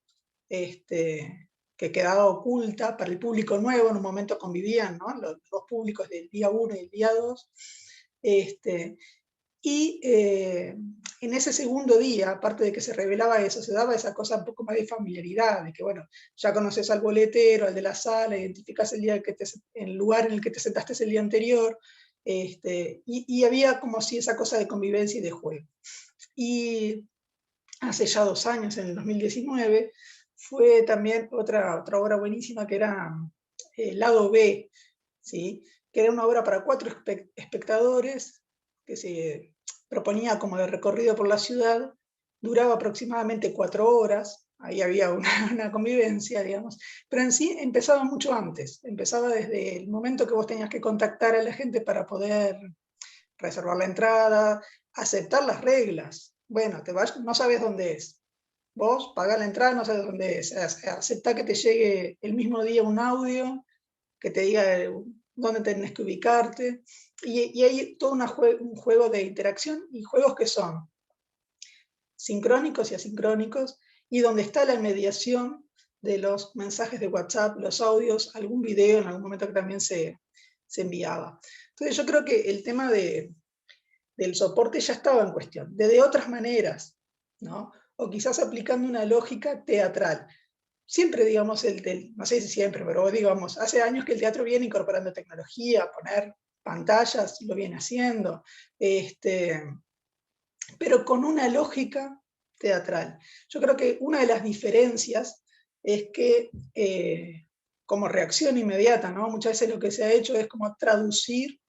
que quedaba oculta para el público nuevo. En un momento convivían, ¿no? los públicos del día 1 y el día 2, y en ese segundo día, aparte de que se revelaba eso, se daba esa cosa un poco más de familiaridad, de que bueno, ya conoces al boletero, al de la sala, identificas el lugar en el que te sentaste el día anterior, y había como si esa cosa de convivencia y de juego. Y hace ya 2 años, en el 2019, fue también otra obra buenísima que era Lado B, ¿sí? Que era una obra para 4 espectadores, que se proponía como de recorrido por la ciudad, duraba aproximadamente 4 horas, ahí había una convivencia, digamos, pero en sí empezaba mucho antes, empezaba desde el momento que vos tenías que contactar a la gente para poder reservar la entrada, aceptar las reglas. Bueno, te vas, no sabes dónde es. Vos pagás la entrada, no sabes dónde es. Aceptá que te llegue el mismo día un audio, que te diga dónde tenés que ubicarte. Y hay todo un juego de interacción, y juegos que son sincrónicos y asincrónicos, y donde está la mediación de los mensajes de WhatsApp, los audios, algún video en algún momento que también se enviaba. Entonces yo creo que el tema del soporte ya estaba en cuestión, de otras maneras, ¿no? O quizás aplicando una lógica teatral. Siempre, digamos, no sé si siempre, pero digamos, hace años que el teatro viene incorporando tecnología, poner pantallas, lo viene haciendo, pero con una lógica teatral. Yo creo que una de las diferencias es que como reacción inmediata, ¿no? Muchas veces lo que se ha hecho es como traducir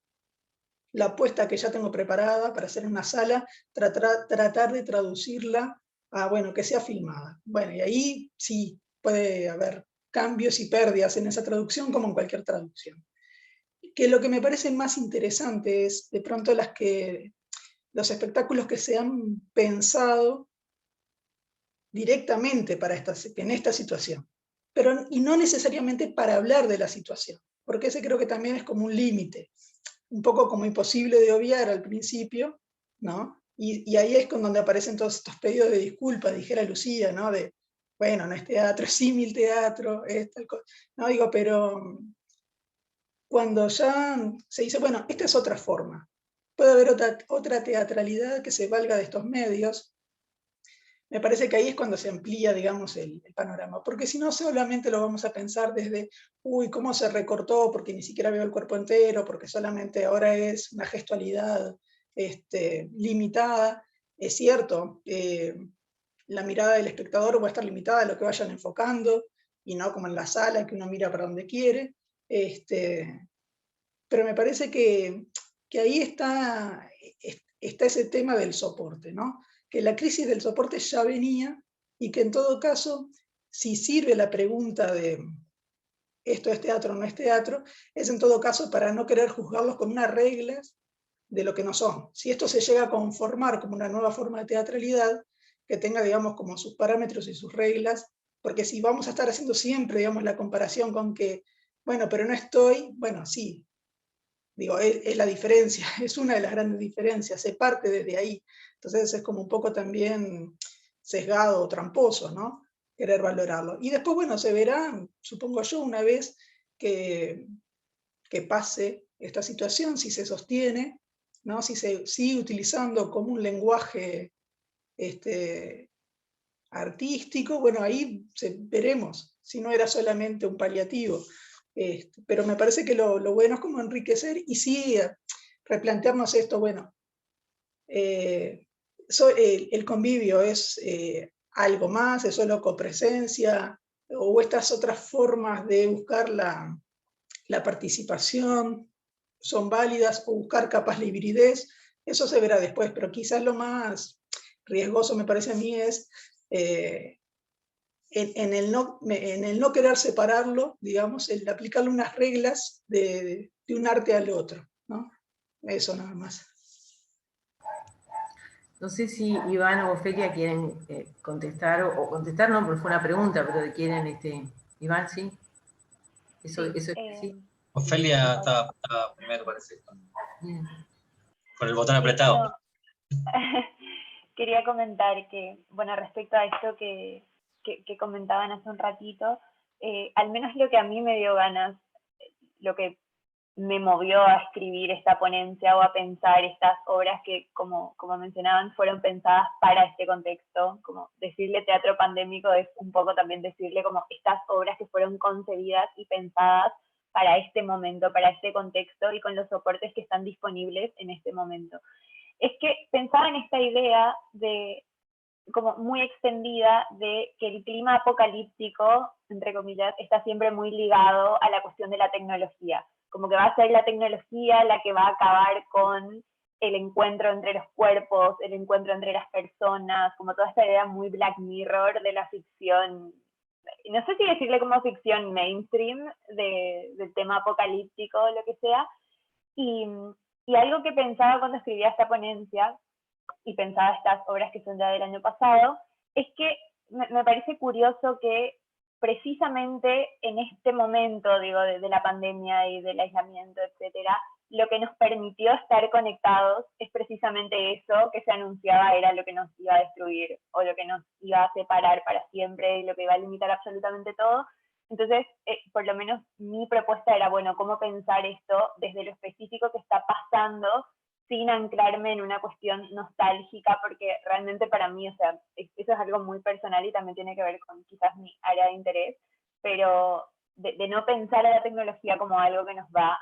la apuesta que ya tengo preparada para hacer en una sala, tratar de traducirla a, bueno, que sea filmada. Bueno, y ahí sí puede haber cambios y pérdidas en esa traducción, como en cualquier traducción. Que lo que me parece más interesante es, de pronto, los espectáculos que se han pensado directamente en esta situación, y no necesariamente para hablar de la situación, porque ese creo que también es como un límite, un poco como imposible de obviar al principio, ¿no? Y ahí es con donde aparecen todos estos pedidos de disculpas, dijera Lucía, ¿no? De, bueno, no es teatro, es símil teatro, es tal cosa. No, digo, pero cuando ya se dice, bueno, esta es otra forma, puede haber otra teatralidad que se valga de estos medios, me parece que ahí es cuando se amplía, digamos, el panorama, porque si no solamente lo vamos a pensar desde, uy, cómo se recortó, porque ni siquiera veo el cuerpo entero, porque solamente ahora es una gestualidad limitada. Es cierto, la mirada del espectador va a estar limitada a lo que vayan enfocando, y no como en la sala, que uno mira para donde quiere, pero me parece que ahí está ese tema del soporte, ¿no? Que la crisis del soporte ya venía, y que en todo caso, si sirve la pregunta de esto es teatro o no es teatro, es en todo caso para no querer juzgarlos con unas reglas de lo que no son. Si esto se llega a conformar como una nueva forma de teatralidad, que tenga, digamos, como sus parámetros y sus reglas, porque si vamos a estar haciendo siempre, digamos, la comparación con que, bueno, pero no estoy, bueno, sí, digo, es la diferencia, es una de las grandes diferencias, se parte desde ahí. Entonces es como un poco también sesgado o tramposo, ¿no? Querer valorarlo. Y después, bueno, se verá, supongo yo, una vez que pase esta situación, si se sostiene, ¿no? Si se sigue utilizando como un lenguaje artístico, bueno, ahí veremos si no era solamente un paliativo. Pero me parece que lo bueno es como enriquecer y sí replantearnos esto, bueno, el convivio es algo más, es solo copresencia, o estas otras formas de buscar la participación son válidas, o buscar capaz la hibridez, eso se verá después, pero quizás lo más riesgoso me parece a mí es en el no querer separarlo, digamos, el aplicarle unas reglas de un arte al otro, ¿no? Eso nada más. No sé si Iván o Ofelia quieren contestar, o contestar no, porque fue una pregunta, pero quieren, Iván, ¿sí? Eso es sí. Ofelia está primero, parece. Bien. Con el botón apretado. No. Quería comentar que, bueno, respecto a esto que comentaban hace un ratito, al menos lo que a mí me dio ganas, lo que me movió a escribir esta ponencia o a pensar estas obras que, como mencionaban, fueron pensadas para este contexto, como decirle teatro pandémico es un poco también decirle como estas obras que fueron concebidas y pensadas para este momento, para este contexto y con los soportes que están disponibles en este momento. Es que pensaba en esta idea de, como muy extendida, de que el clima apocalíptico, entre comillas, está siempre muy ligado a la cuestión de la tecnología. Como que va a ser la tecnología la que va a acabar con el encuentro entre los cuerpos, el encuentro entre las personas, como toda esta idea muy Black Mirror de la ficción, no sé si decirle como ficción mainstream, del tema apocalíptico o lo que sea. Y algo que pensaba cuando escribía esta ponencia, y pensaba estas obras que son ya del año pasado, es que me parece curioso que precisamente en este momento, digo, de la pandemia y del aislamiento, etcétera, lo que nos permitió estar conectados es precisamente eso que se anunciaba era lo que nos iba a destruir o lo que nos iba a separar para siempre y lo que iba a limitar absolutamente todo. Entonces, por lo menos mi propuesta era, bueno, ¿cómo pensar esto desde lo específico que está pasando sin anclarme en una cuestión nostálgica? Porque realmente para mí, o sea, eso es algo muy personal y también tiene que ver con quizás mi área de interés, pero de no pensar a la tecnología como algo que nos va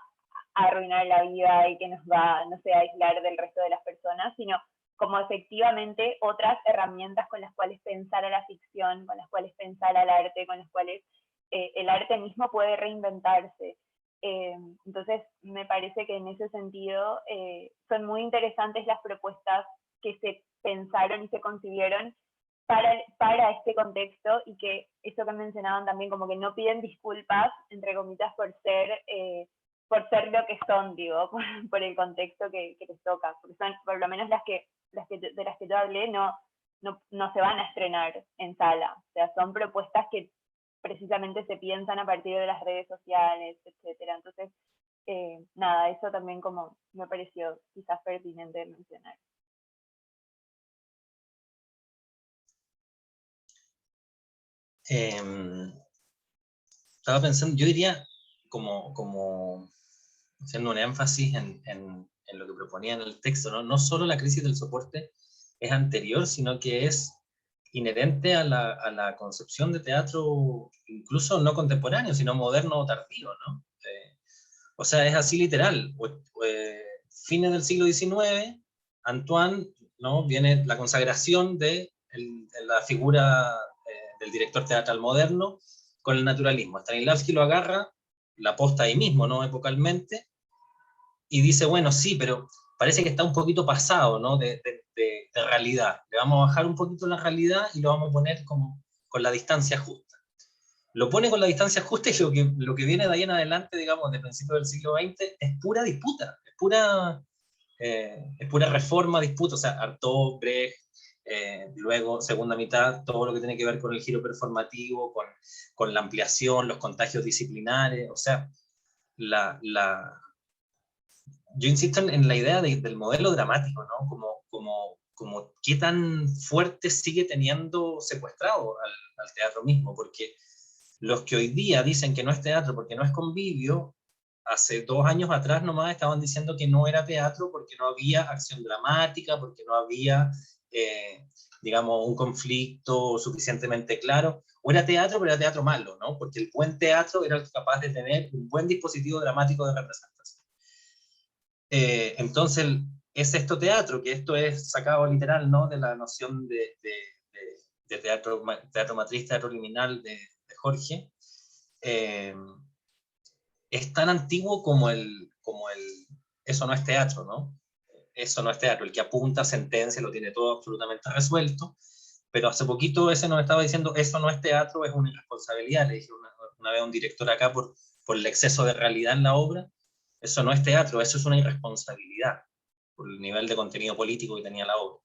a arruinar la vida y que nos va, no sé, a aislar del resto de las personas, sino como efectivamente otras herramientas con las cuales pensar a la ficción, con las cuales pensar al arte, con las cuales el arte mismo puede reinventarse. Entonces, me parece que en ese sentido son muy interesantes las propuestas que se pensaron y se concibieron para este contexto, y que eso que mencionaban también, como que no piden disculpas, entre comillas, por ser lo que son, digo, por el contexto que les toca, porque son, por lo menos de las que yo hablé, no se van a estrenar en sala, o sea, son propuestas que precisamente se piensan a partir de las redes sociales, etcétera. Entonces, nada, eso también como me pareció quizás pertinente mencionar. Estaba pensando, yo diría como haciendo un énfasis en lo que proponía en el texto, ¿no? No solo la crisis del soporte es anterior, sino que es inherente a la concepción de teatro, incluso no contemporáneo, sino moderno o tardío, ¿no? O sea, es así literal. Fines del siglo XIX, Antoine, ¿no? Viene la consagración de la figura del director teatral moderno con el naturalismo. Stanislavski lo agarra, la posta ahí mismo, ¿no? Epocalmente, y dice, bueno, sí, pero parece que está un poquito pasado, ¿no? De realidad. Le vamos a bajar un poquito la realidad y lo vamos a poner como con la distancia justa. Lo pone con la distancia justa, y lo que viene de ahí en adelante, digamos, de principios del siglo XX, es pura disputa, es pura reforma, disputa. O sea, Artaud, Brecht, luego, segunda mitad, todo lo que tiene que ver con el giro performativo, con la ampliación, los contagios disciplinares. O sea, yo insisto en la idea del modelo dramático, ¿no? Como qué tan fuerte sigue teniendo secuestrado al teatro mismo, porque los que hoy día dicen que no es teatro porque no es convivio, hace 2 años atrás nomás estaban diciendo que no era teatro porque no había acción dramática, porque no había, digamos, un conflicto suficientemente claro. O era teatro, pero era teatro malo, ¿no? Porque el buen teatro era el capaz de tener un buen dispositivo dramático de representación. Entonces, es esto teatro, que esto es sacado literal, ¿no? De la noción de teatro matriz, teatro liminal de Jorge. Es tan antiguo como eso no es teatro, ¿no? Eso no es teatro, el que apunta, sentencia, lo tiene todo absolutamente resuelto, pero hace poquito ese nos estaba diciendo, eso no es teatro, es una irresponsabilidad, le dije una vez a un director acá por el exceso de realidad en la obra, eso no es teatro, eso es una irresponsabilidad, por el nivel de contenido político que tenía la obra.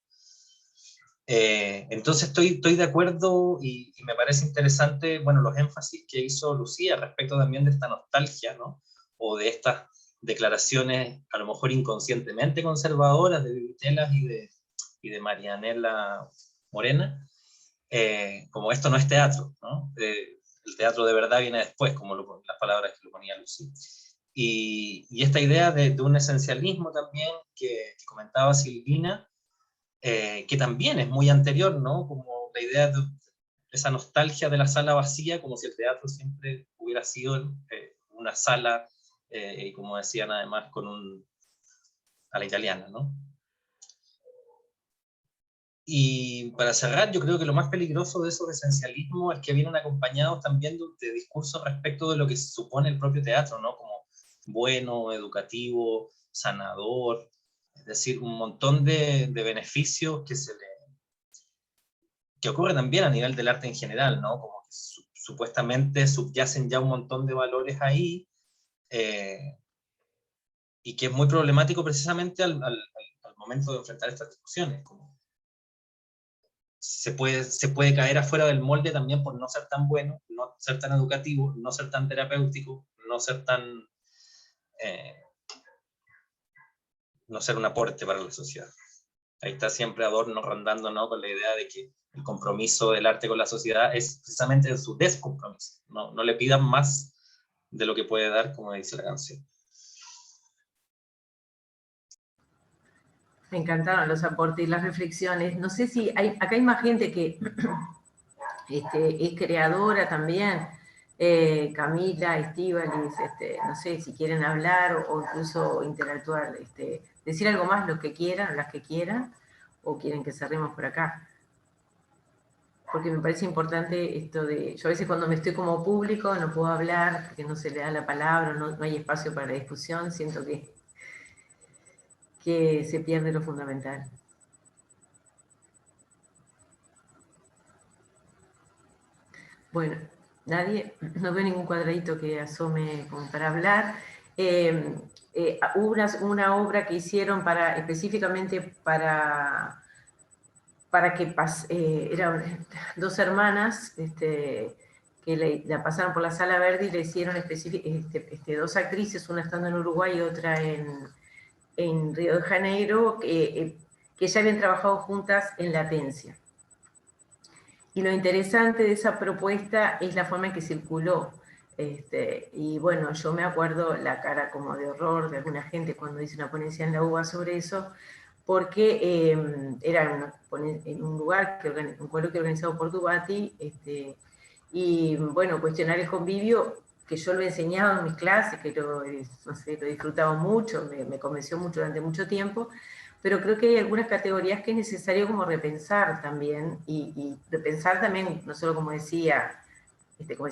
Entonces estoy de acuerdo y me parece interesante, bueno, los énfasis que hizo Lucía respecto también de esta nostalgia, ¿no? O de estas declaraciones a lo mejor inconscientemente conservadoras de Vivitelas y de Marianela Morena, como esto no es teatro, ¿no? El teatro de verdad viene después, como las palabras que lo ponía Lucía. Y esta idea de un esencialismo también que comentaba Silvina, que también es muy anterior, ¿no? Como la idea de esa nostalgia de la sala vacía, como si el teatro siempre hubiera sido una sala, y como decían además, a la italiana, ¿no? Y para cerrar, yo creo que lo más peligroso de esos esencialismos es que vienen acompañados también de discursos respecto de lo que supone el propio teatro, ¿no? Como bueno, educativo, sanador, es decir, un montón de beneficios que ocurre también a nivel del arte en general, ¿no? Como que supuestamente subyacen ya un montón de valores ahí, y que es muy problemático precisamente al momento de enfrentar estas discusiones. Como se puede caer afuera del molde también por no ser tan bueno, no ser tan educativo, no ser tan terapéutico, no ser no ser un aporte para la sociedad. Ahí está siempre Adorno rondando, ¿no? Con la idea de que el compromiso del arte con la sociedad es precisamente su descompromiso. No le pidan más de lo que puede dar, como dice la canción. Me encantaron los aportes y las reflexiones. No sé si acá hay más gente que es creadora también. Camila, Estíbaliz, no sé si quieren hablar o incluso interactuar, decir algo más, lo que quieran, las que quieran, o quieren que cerremos por acá. Porque me parece importante esto de, yo a veces cuando me estoy como público no puedo hablar, porque no se le da la palabra, no hay espacio para la discusión, siento que se pierde lo fundamental. Bueno, nadie, no veo ningún cuadradito que asome como para hablar. Hubo una obra que hicieron específicamente para que eran 2 hermanas que la pasaron por la Sala Verde y le hicieron 2 actrices, una estando en Uruguay y otra en Río de Janeiro, que ya habían trabajado juntas en Latencia. Y lo interesante de esa propuesta es la forma en que circuló. Y bueno, yo me acuerdo la cara como de horror de alguna gente cuando hice una ponencia en la UBA sobre eso, porque era en un lugar, un coloquio organizado por Dubati, y bueno, cuestionar el convivio, que yo lo he enseñado en mis clases, que lo disfrutaba mucho, me convenció mucho durante mucho tiempo, pero creo que hay algunas categorías que es necesario como repensar también, y repensar también, no solo como decía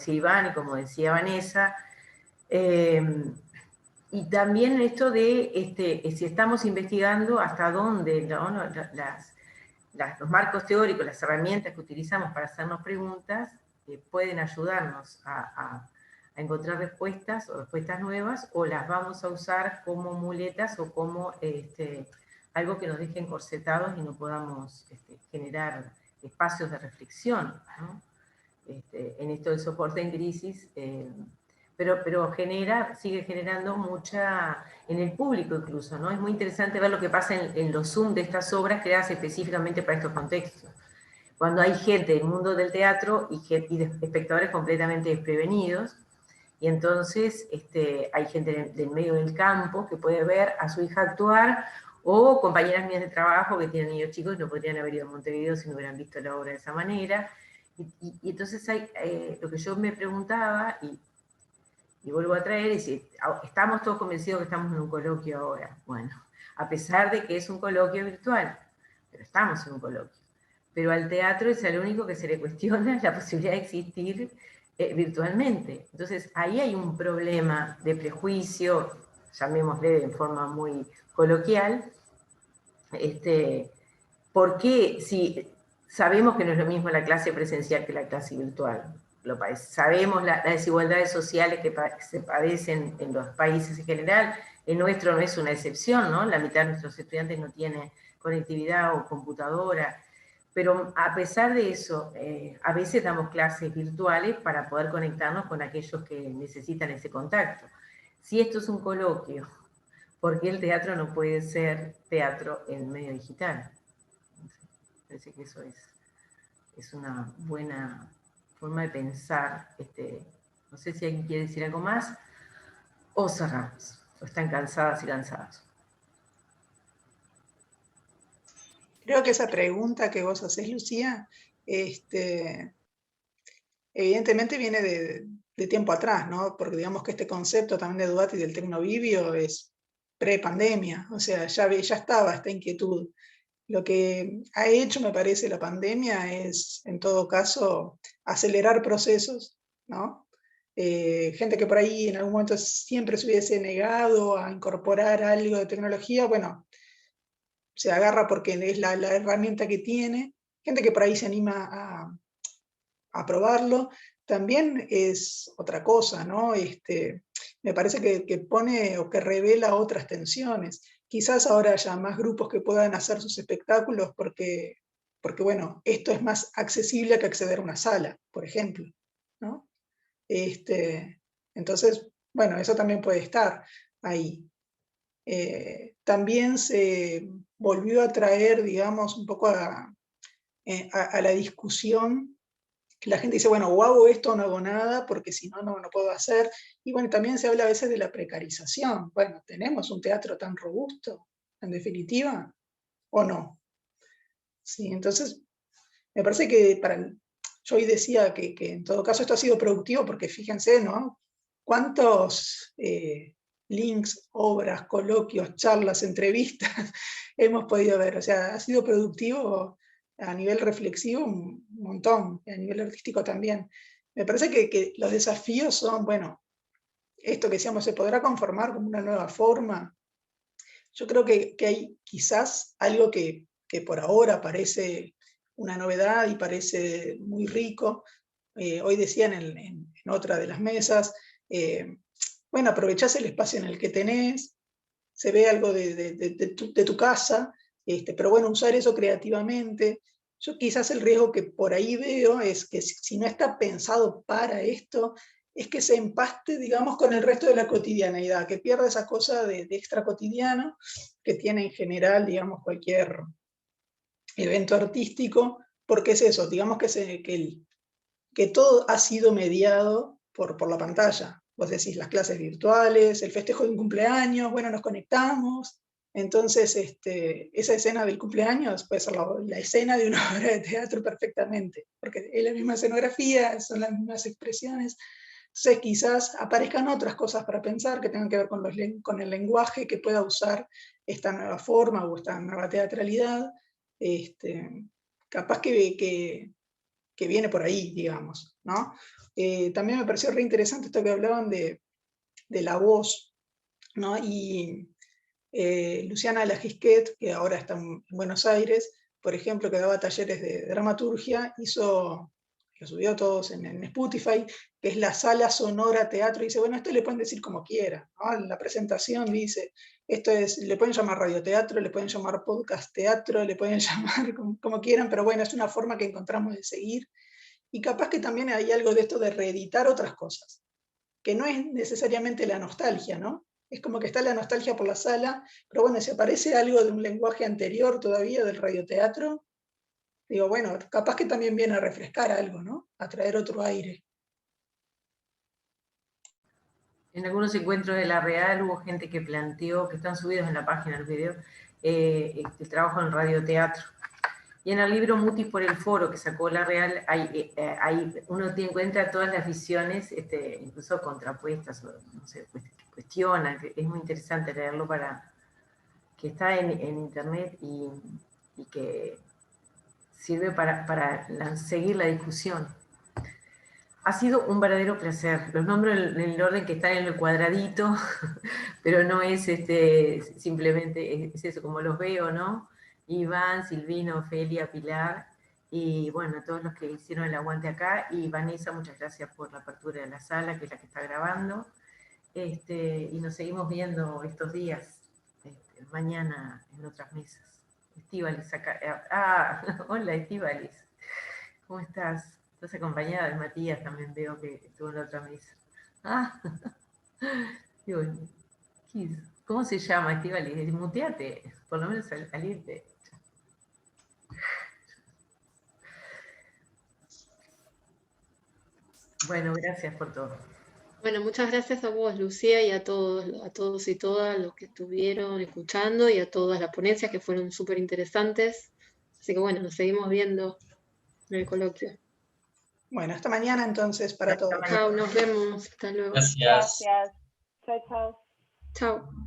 Iván y como decía Vanessa, y también esto de si estamos investigando hasta dónde, ¿no? Los marcos teóricos, las herramientas que utilizamos para hacernos preguntas, pueden ayudarnos a encontrar respuestas o respuestas nuevas, o las vamos a usar como muletas o como algo que nos deje encorsetados y no podamos generar espacios de reflexión, ¿no? En esto del soporte en crisis, pero sigue generando mucha, en el público incluso, ¿no? Es muy interesante ver lo que pasa en los Zoom de estas obras creadas específicamente para estos contextos. Cuando hay gente del mundo del teatro y de espectadores completamente desprevenidos, y entonces hay gente del medio del campo que puede ver a su hija actuar, o compañeras mías de trabajo que tienen niños chicos y no podrían haber ido a Montevideo si no hubieran visto la obra de esa manera. Y entonces lo que yo me preguntaba, y vuelvo a traer, es si estamos todos convencidos que estamos en un coloquio ahora. Bueno, a pesar de que es un coloquio virtual, pero estamos en un coloquio. Pero al teatro es el único que se le cuestiona la posibilidad de existir virtualmente. Entonces, ahí hay un problema de prejuicio, llamémosle de forma muy coloquial. ¿Por qué si sabemos que no es lo mismo la clase presencial que la clase virtual? Sabemos las desigualdades sociales que se padecen en los países en general, el nuestro no es una excepción, ¿no? La mitad de nuestros estudiantes no tiene conectividad o computadora, pero a pesar de eso, a veces damos clases virtuales para poder conectarnos con aquellos que necesitan ese contacto. Si esto es un coloquio, ¿por qué el teatro no puede ser teatro en medio digital? Parece que eso es una buena forma de pensar. No sé si alguien quiere decir algo más, o cerramos, o están cansadas y cansados. Creo que esa pregunta que vos hacés, Lucía, evidentemente viene de tiempo atrás, ¿no? Porque digamos que este concepto también de Duat y del tecnovivio es pre-pandemia, o sea, ya estaba esta inquietud. Lo que ha hecho, me parece, la pandemia es, en todo caso, acelerar procesos, ¿no? Gente que por ahí en algún momento siempre se hubiese negado a incorporar algo de tecnología, bueno, se agarra porque es la herramienta que tiene. Gente que por ahí se anima a probarlo. También es otra cosa, ¿no? Me parece que pone o que revela otras tensiones. Quizás ahora haya más grupos que puedan hacer sus espectáculos porque bueno, esto es más accesible que acceder a una sala, por ejemplo, ¿no? Entonces, bueno, eso también puede estar ahí. También se volvió a traer, digamos, un poco a la discusión, que la gente dice, bueno, o hago esto o no hago nada, porque si no, no puedo hacer. Y bueno, también se habla a veces de la precarización. Bueno, ¿tenemos un teatro tan robusto, en definitiva, o no? Sí, entonces, me parece que yo hoy decía que en todo caso esto ha sido productivo, porque fíjense, ¿no? ¿Cuántos links, obras, coloquios, charlas, entrevistas hemos podido ver? O sea, ha sido productivo a nivel reflexivo un montón, y a nivel artístico también. Me parece que los desafíos son, bueno, esto que decíamos, ¿se podrá conformar como una nueva forma? Yo creo que hay quizás algo que por ahora parece una novedad y parece muy rico. Hoy decían en otra de las mesas, bueno, aprovechás el espacio en el que tenés, se ve algo de tu casa, pero bueno, usar eso creativamente. Yo quizás el riesgo que por ahí veo es que si no está pensado para esto, es que se empaste, digamos, con el resto de la cotidianeidad, que pierda esa cosa de extra cotidiano que tiene en general, digamos, cualquier evento artístico, porque es eso, digamos que todo ha sido mediado por la pantalla. Vos decís las clases virtuales, el festejo de un cumpleaños, bueno, nos conectamos. Entonces, esa escena del cumpleaños puede ser la escena de una obra de teatro perfectamente, porque es la misma escenografía, son las mismas expresiones. Entonces, quizás aparezcan otras cosas para pensar que tengan que ver con el lenguaje que pueda usar esta nueva forma o esta nueva teatralidad. Capaz que viene por ahí, digamos, ¿no? También me pareció re interesante esto que hablaban de la voz, ¿no? Y Luciana Lagisquet, que ahora está en Buenos Aires, por ejemplo, que daba talleres de dramaturgia, lo subió todos en Spotify, que es la sala sonora teatro, y dice, bueno, esto le pueden decir como quieran, ¿no? En la presentación dice, le pueden llamar radioteatro, le pueden llamar podcast teatro, le pueden llamar como quieran, pero bueno, es una forma que encontramos de seguir. Y capaz que también hay algo de esto de reeditar otras cosas. que no es necesariamente la nostalgia, ¿no? Es como que está la nostalgia por la sala, pero bueno, si aparece algo de un lenguaje anterior todavía del radioteatro, digo, bueno, capaz que también viene a refrescar algo, ¿no? A traer otro aire. En algunos encuentros de La Real hubo gente que planteó, que están subidos en la página del video, el trabajo en radioteatro. Y en el libro Mutis por el Foro, que sacó La Real, uno encuentra todas las visiones, incluso contrapuestas, o, no sé, que cuestionan, que es muy interesante leerlo, que está en internet y que sirve para seguir la discusión. Ha sido un verdadero placer. Los nombro en el orden que están en el cuadradito, pero no es simplemente es eso, como los veo, ¿no? Iván, Silvino, Ofelia, Pilar, y bueno, todos los que hicieron el aguante acá, y Vanessa, muchas gracias por la apertura de la sala, que es la que está grabando, y nos seguimos viendo estos días, mañana en otras mesas. Estíbaliz acá. Hola Estíbaliz, ¿cómo estás? Estás acompañada de Matías, también veo que estuvo en la otra mesa. Qué bueno. ¿Cómo se llama, Estíbaliz? Muteate, por lo menos salirte. Bueno, gracias por todo. Bueno, muchas gracias a vos, Lucía, y a todos y todas los que estuvieron escuchando, y a todas las ponencias que fueron súper interesantes. Así que bueno, nos seguimos viendo en el coloquio. Bueno, hasta mañana entonces para todos. Chao, nos vemos. Hasta luego. Gracias. Gracias. Chao, chao. Chao.